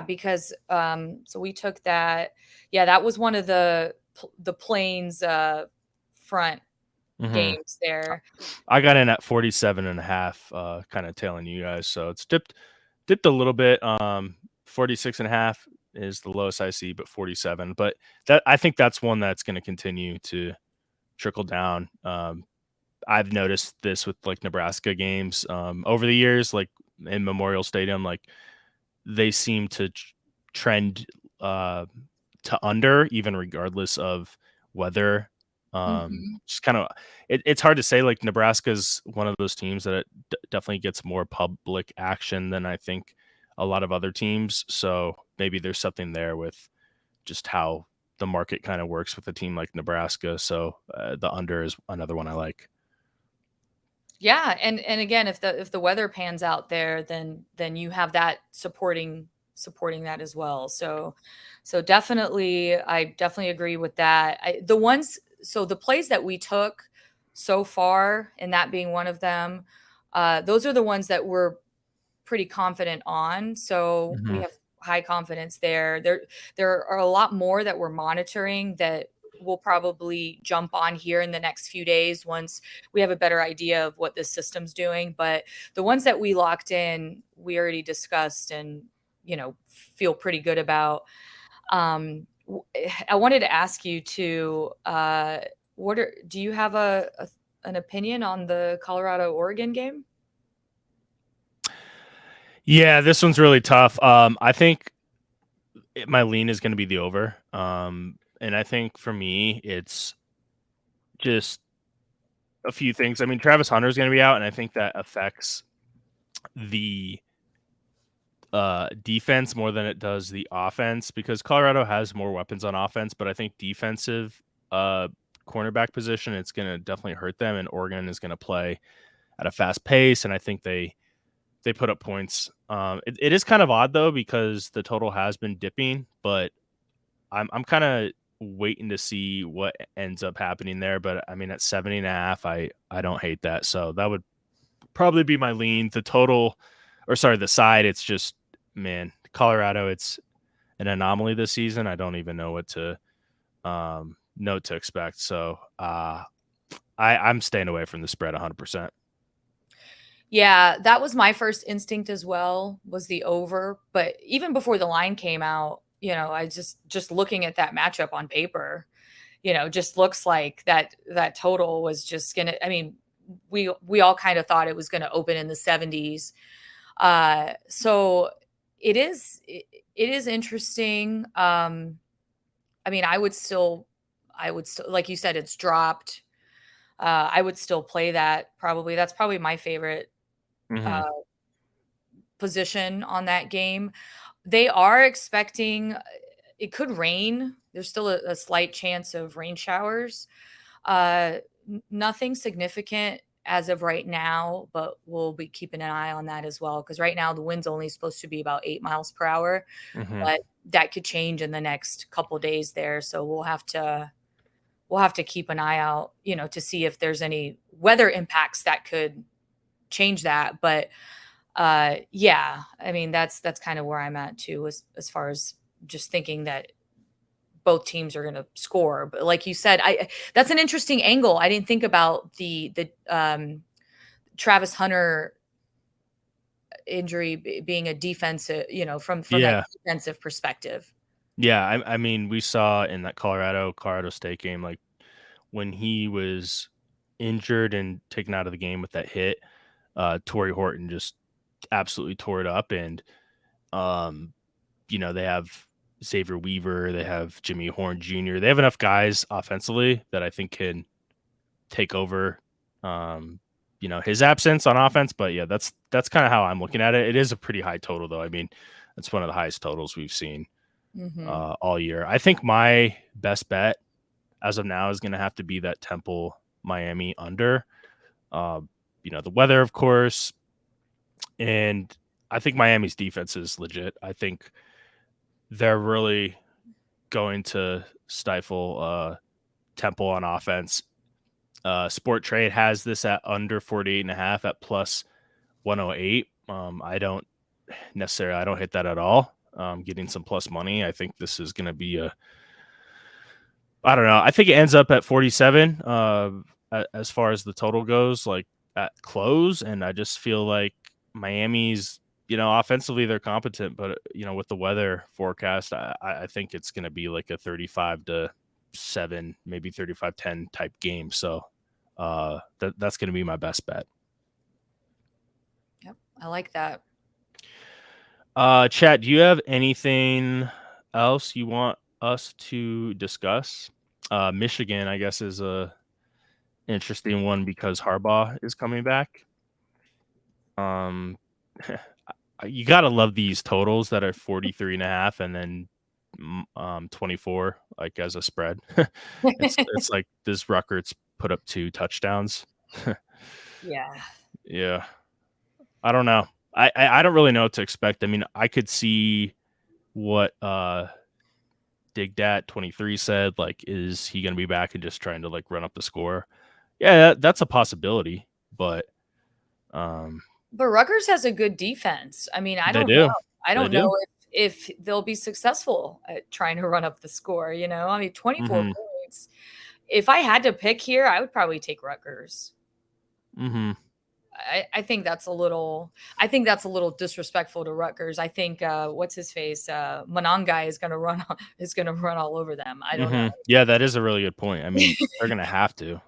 Because so we took that. Yeah, that was one of the Plains front Mm-hmm. games there. I got in at 47.5, kind of tailing you guys. So it's dipped a little bit. 46.5 is the lowest I see, but 47. But I think that's one that's going to continue to trickle down. I've noticed this with like Nebraska games over the years, like in Memorial Stadium, like they seem to trend to under, even regardless of weather. Mhm. Just kind of, it's hard to say. Like Nebraska's one of those teams that definitely gets more public action than I think a lot of other teams. So maybe there's something there with just how the market kind of works with a team like Nebraska. So the under is another one I like. Yeah, and again, if the weather pans out there, then you have that supporting that as well. So definitely, I definitely agree with that. The plays that we took so far, and that being one of them, those are the ones that we're pretty confident on. So we have high confidence there. There are a lot more that we're monitoring that we'll probably jump on here in the next few days once we have a better idea of what this system's doing. But the ones that we locked in, we already discussed and, feel pretty good about. I wanted to ask you to, do you have an opinion on the Colorado-Oregon game? Yeah, this one's really tough. I think my lean is going to be the over. And I think for me, it's just a few things. I mean, Travis Hunter is going to be out, and I think that affects the defense more than it does the offense, because Colorado has more weapons on offense, but I think defensive cornerback position, it's going to definitely hurt them, and Oregon is going to play at a fast pace, and I think they put up points. It is kind of odd though, because the total has been dipping, but I'm kind of waiting to see what ends up happening there. But I mean, at 70.5, I don't hate that. So that would probably be my lean. The side, it's just, man, Colorado, it's an anomaly this season. I don't even know what to expect. So I'm staying away from the spread 100%. Yeah, that was my first instinct as well, was the over. But even before the line came out, I just looking at that matchup on paper, just looks like that total was just gonna. I mean, we all kind of thought it was going to open in the 70s. So it is interesting. I mean, I would still, like you said, it's dropped. I would still play that probably. That's probably my favorite position on that game. They are expecting it could rain. There's still a slight chance of rain showers. Nothing significant as of right now, but we'll be keeping an eye on that as well, because right now the wind's only supposed to be about 8 miles per hour, but that could change in the next couple days there. So we'll have to keep an eye out, to see if there's any weather impacts that could change that. But yeah, I mean, that's kind of where I'm at too, as far as just thinking that both teams are going to score. But like you said, that's an interesting angle. I didn't think about the Travis Hunter injury being a defensive, from that defensive perspective. Yeah, I mean, we saw in that Colorado State game, like when he was injured and taken out of the game with that hit, Torrey Horton just absolutely tore it up. And they have Xavier Weaver, they have Jimmy Horn Jr. They have enough guys offensively that I think can take over his absence on offense. But yeah, that's kind of how I'm looking at it. It is a pretty high total though. I mean, it's one of the highest totals we've seen all year. I think my best bet as of now is going to have to be that Temple Miami under. The weather, of course, and I think Miami's defense is legit. I think they're really going to stifle Temple on offense. Sport Trade has this at under 48.5 at plus 108. I don't hit that at all. Getting some plus money. I think this is going to be I don't know. I think it ends up at 47 as far as the total goes, like at close. And I just feel like Miami's, offensively they're competent, but with the weather forecast, I think it's going to be like a 35-7, maybe 35-10 type game. So that's going to be my best bet. Yep, I like that. Chat, do you have anything else you want us to discuss? Michigan, I guess, is a interesting one because Harbaugh is coming back. I you got to love these totals that are 43.5 and then 24 like as a spread. It's like this Rutgers put up 2 touchdowns. Yeah. Yeah. I don't know. I don't really know what to expect. I mean, I could see what Digdat 23 said, like, is he going to be back and just trying to like run up the score? Yeah, that's a possibility, but Rutgers has a good defense. I mean, I they don't know. do. I They don't do. know if they'll be successful at trying to run up the score, you know? I mean, 24 Mhm. points. If I had to pick here, I would probably take Rutgers. Mhm. I think that's a little disrespectful to Rutgers. I think what's his face? Monangai is gonna run all over them. I don't know. Mhm. Yeah, that is a really good point. I mean, they're going to have to.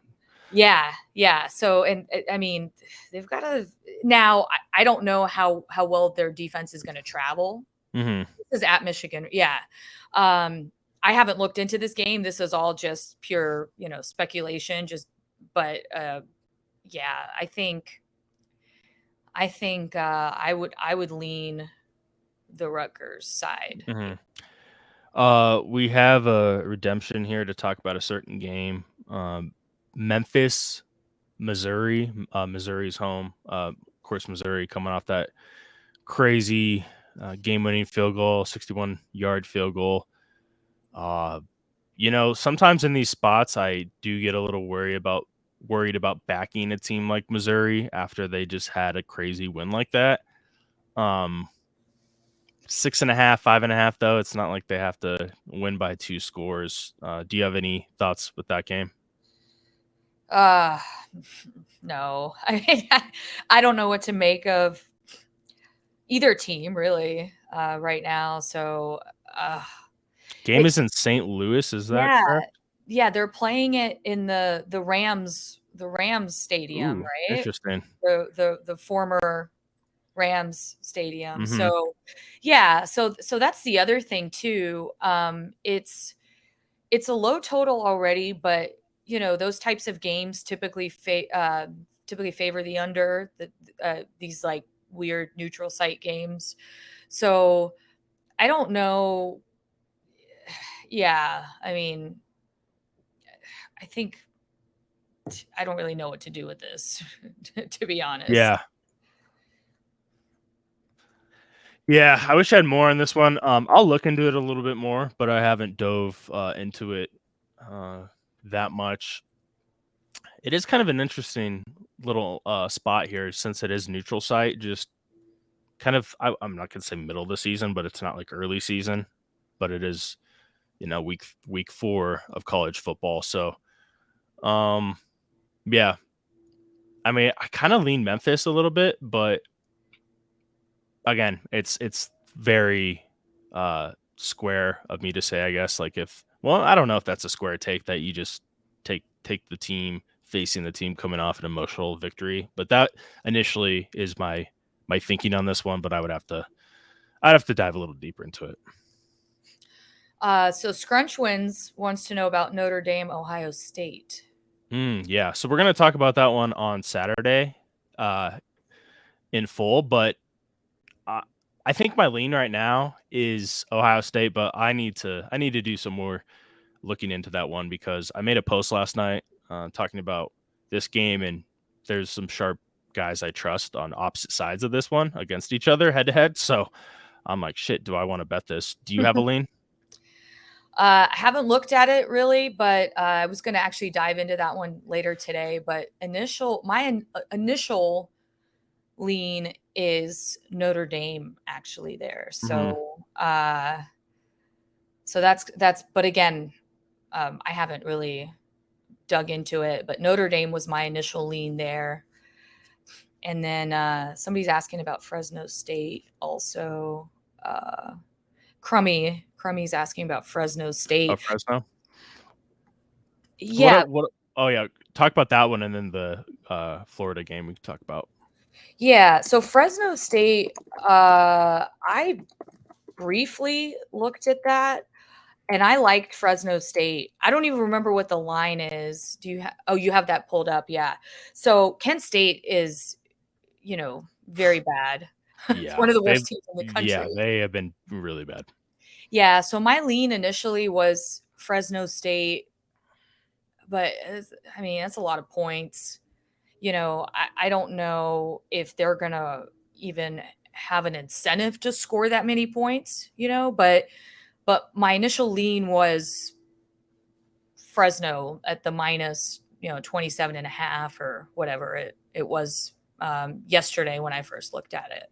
Yeah, yeah. So, and I mean, they've got to now. I don't know how well their defense is going to travel. Mhm. This is at Michigan. Yeah. I haven't looked into this game. This is all just pure, speculation. But yeah, I think I would lean the Rutgers side. Mhm. We have a redemption here to talk about a certain game. Memphis, Missouri. Missouri's home. Of course, Missouri coming off that crazy game-winning field goal, 61-yard field goal. Sometimes in these spots, I do get a little worried about backing a team like Missouri after they just had a crazy win like that. 6.5, 5.5, though. It's not like they have to win by 2 scores. Do you have any thoughts with that game? Uh no. I don't know what to make of either team really right now. So Game is in St. Louis, is that yeah, correct? yeah, they're playing it in the Rams stadium, Ooh, right? interesting. The former Rams stadium. Mhm. So yeah, so that's the other thing too. It's a low total already, but those types of games typically favor the under these like weird neutral site games. So I don't know. Yeah, I mean, I think I don't really know what to do with this, to be honest. Yeah. Yeah, I wish I had more on this one. I'll look into it a little bit more, but I haven't dove into it that much. It is kind of an interesting little spot here since it is neutral site. Just kind of, I'm not gonna say middle of the season, but it's not like early season, but it is, week 4 of college football. So, um, yeah, I mean, I kind of lean Memphis a little bit, but again, it's very square of me to say, I guess. Like I don't know if that's a square take that you just take the team facing the team coming off an emotional victory, but that initially is my thinking on this one. But I'd have to dive a little deeper into it. So Scrunch wants to know about Notre Dame, Ohio State. Yeah, so we're gonna talk about that one on Saturday, in full, but I think my lean right now is Ohio State, but I need to do some more looking into that one because I made a post last night talking about this game, and there's some sharp guys I trust on opposite sides of this one against each other head to head. So I'm like, shit, do I want to bet this? Do you have a lean? I haven't looked at it really, but I was going to actually dive into that one later today. But my initial lean is Notre Dame actually there. So, so that's. But again, I haven't really dug into it. But Notre Dame was my initial lean there. And then somebody's asking about Fresno State also. Crummy's asking about Fresno State. Fresno. Yeah. Oh yeah, talk about that one and then the Florida game we can talk about. Yeah. So Fresno State, I briefly looked at that and I liked Fresno State. I don't even remember what the line is. Do you you have that pulled up? Yeah. So Kent State is, very bad. It's one of the worst teams in the country. Yeah, they have been really bad. Yeah, so my lean initially was Fresno State, but I mean, that's a lot of points. I don't know if they're going to even have an incentive to score that many points, but my initial lean was Fresno at the minus, 27.5 or whatever it was yesterday when I first looked at it.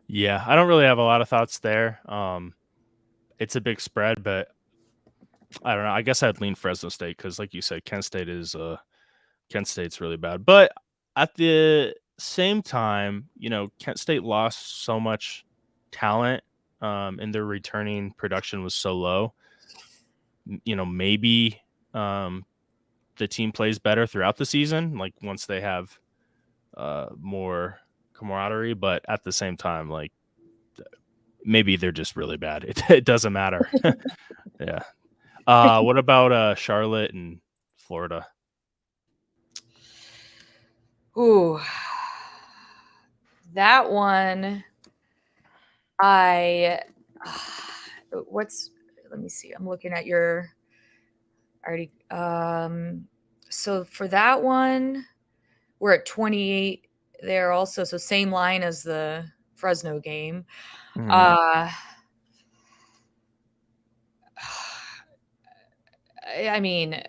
Yeah, I don't really have a lot of thoughts there. It's a big spread, but I don't know. I guess I'd lean Fresno State because, like you said, Kent State's really bad. But at the same time, Kent State lost so much talent, and their returning production was so low. Maybe the team plays better throughout the season, like once they have more camaraderie. But at the same time, like maybe they're just really bad. It doesn't matter. Yeah. What about Charlotte and Florida? Ooh, that one. Let me see. I'm looking at your already. So for that one, we're at 28 there also. So same line as the Fresno game. Mm-hmm. I mean,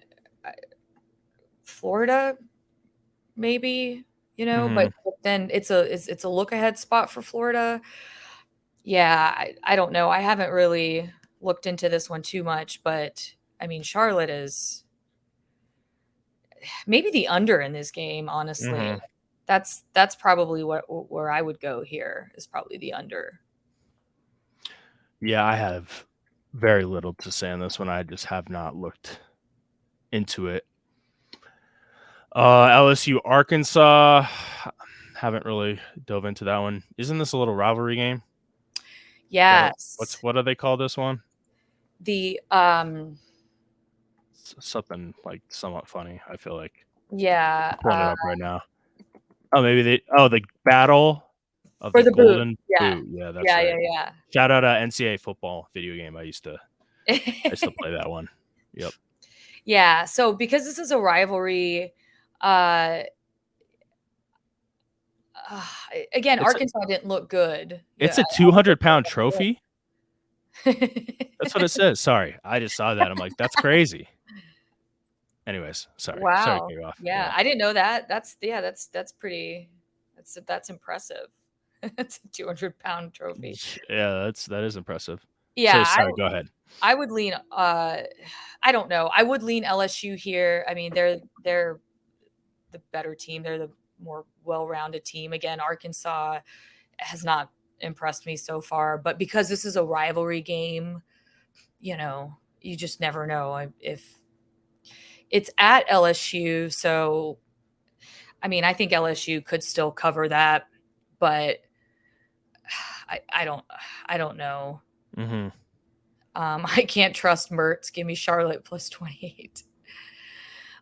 Florida, maybe, Mm-hmm. but then it's a look ahead spot for Florida. Yeah, I don't know. I haven't really looked into this one too much, but I mean, Charlotte is maybe the under in this game, honestly. Mm-hmm. That's probably where I would go here is probably the under. Yeah, I have very little to say on this one. I just have not looked into it. LSU, Arkansas, haven't really dove into that one. Isn't this a little rivalry game? Yes. What do they call this one? The something like somewhat funny, I feel like. Yeah. I'm pulling it up right now. Oh, maybe the battle of for the golden boot. Yeah. boot. Yeah, that's Yeah, right. yeah. Shout out NCAA football video game. I used to play that one. Yep. Yeah. So because this is a rivalry, again, Arkansas didn't look good. It's a 200-pound trophy. That's what it says. Sorry, I just saw that. I'm like, that's crazy. Anyways, sorry. Wow. Sorry to cut you off. Yeah, I didn't know that. That's pretty. That's impressive. It's a 200-pound trophy. Yeah, that is impressive. Yeah. So, sorry, go ahead. I would lean. I don't know. I would lean LSU here. I mean, they're the better team. They're the more well-rounded team. Again, Arkansas has not impressed me so far, but because this is a rivalry game, you just never know if it's at LSU. So, I mean, I think LSU could still cover that, but I don't know. Mm-hmm. I can't trust Mertz. Give me Charlotte plus 28.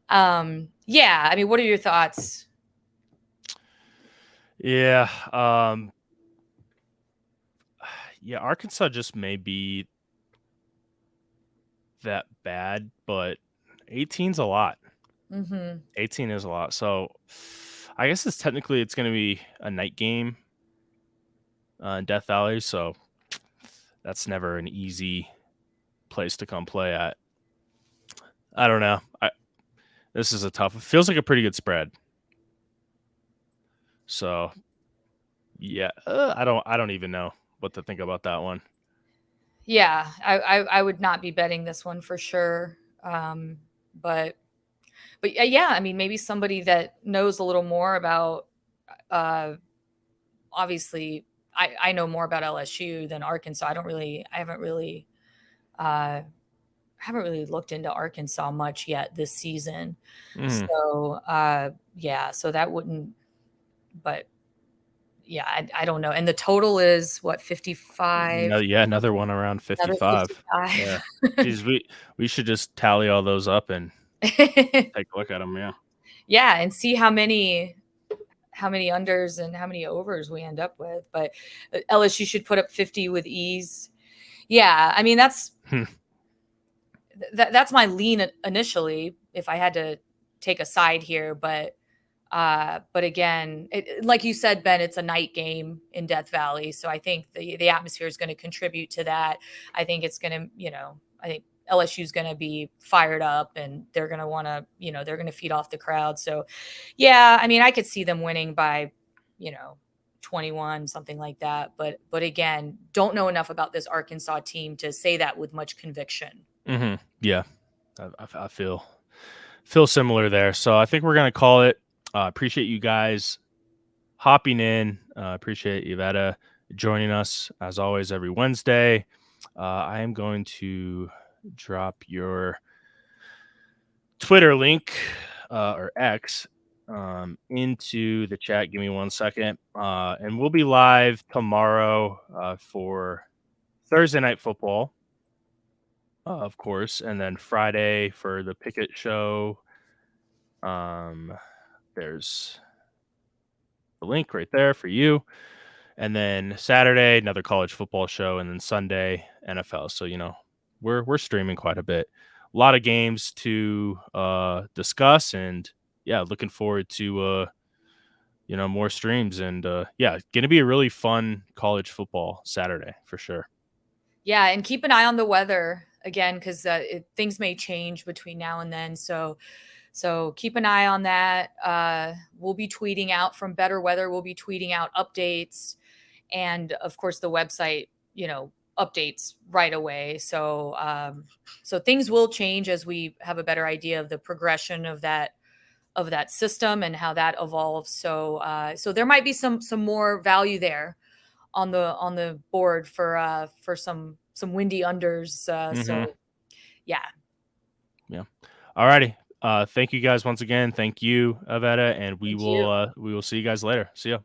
Yeah. I mean, what are your thoughts? Yeah. Yeah, Arkansas just may be that bad, but 18's a lot. Mm-hmm. 18 is a lot. So I guess it's going to be a night game in Death Valley. So that's never an easy place to come play at. I don't know. This is it feels like a pretty good spread. So yeah, I don't even know what to think about that one. Yeah, I would not be betting this one for sure. But yeah, I mean, maybe somebody that knows a little more about, obviously I know more about LSU than Arkansas. I haven't really looked into Arkansas much yet this season. Mm. So, yeah, so that wouldn't, but yeah, I don't know. And the total is what, 55? No, yeah, another one around 55. Yeah. Jeez, we should just tally all those up and take a look at them. Yeah. Yeah, and see how many how many unders and how many overs we end up with. But LSU should put up 50 with ease. Yeah, I mean that's that's my lean initially if I had to take a side here, but again, like you said, Ben, it's a night game in Death Valley, so I think the atmosphere is going to contribute to that. I think it's going to, I think LSU is going to be fired up, and they're going to want to, they're going to feed off the crowd. So, yeah, I mean, I could see them winning by, 21, something like that. But again, don't know enough about this Arkansas team to say that with much conviction. Mm-hmm. Yeah, I feel similar there. So I think we're going to call it. Appreciate you guys hopping in. Appreciate Yvetta joining us as always every Wednesday. I am going to drop your Twitter link or X into the chat. Give me 1 second. And we'll be live tomorrow for Thursday Night Football, of course, and then Friday for the Pickett Show. There's the link right there for you. And then Saturday, another college football show, and then Sunday, NFL. So, we're streaming quite a bit. A lot of games to discuss, and yeah, looking forward to more streams, and yeah, going to be a really fun college football Saturday for sure. Yeah, and keep an eye on the weather again, because things may change between now and then. So keep an eye on that. We'll be tweeting out from Better Weather. We'll be tweeting out updates, and of course the website, updates right away. So things will change as we have a better idea of the progression of that system and how that evolves. So there might be some more value there on the board for some windy unders. So yeah. All righty. Thank you guys once again. Thank you, Avetta, and we will see you guys later. See ya.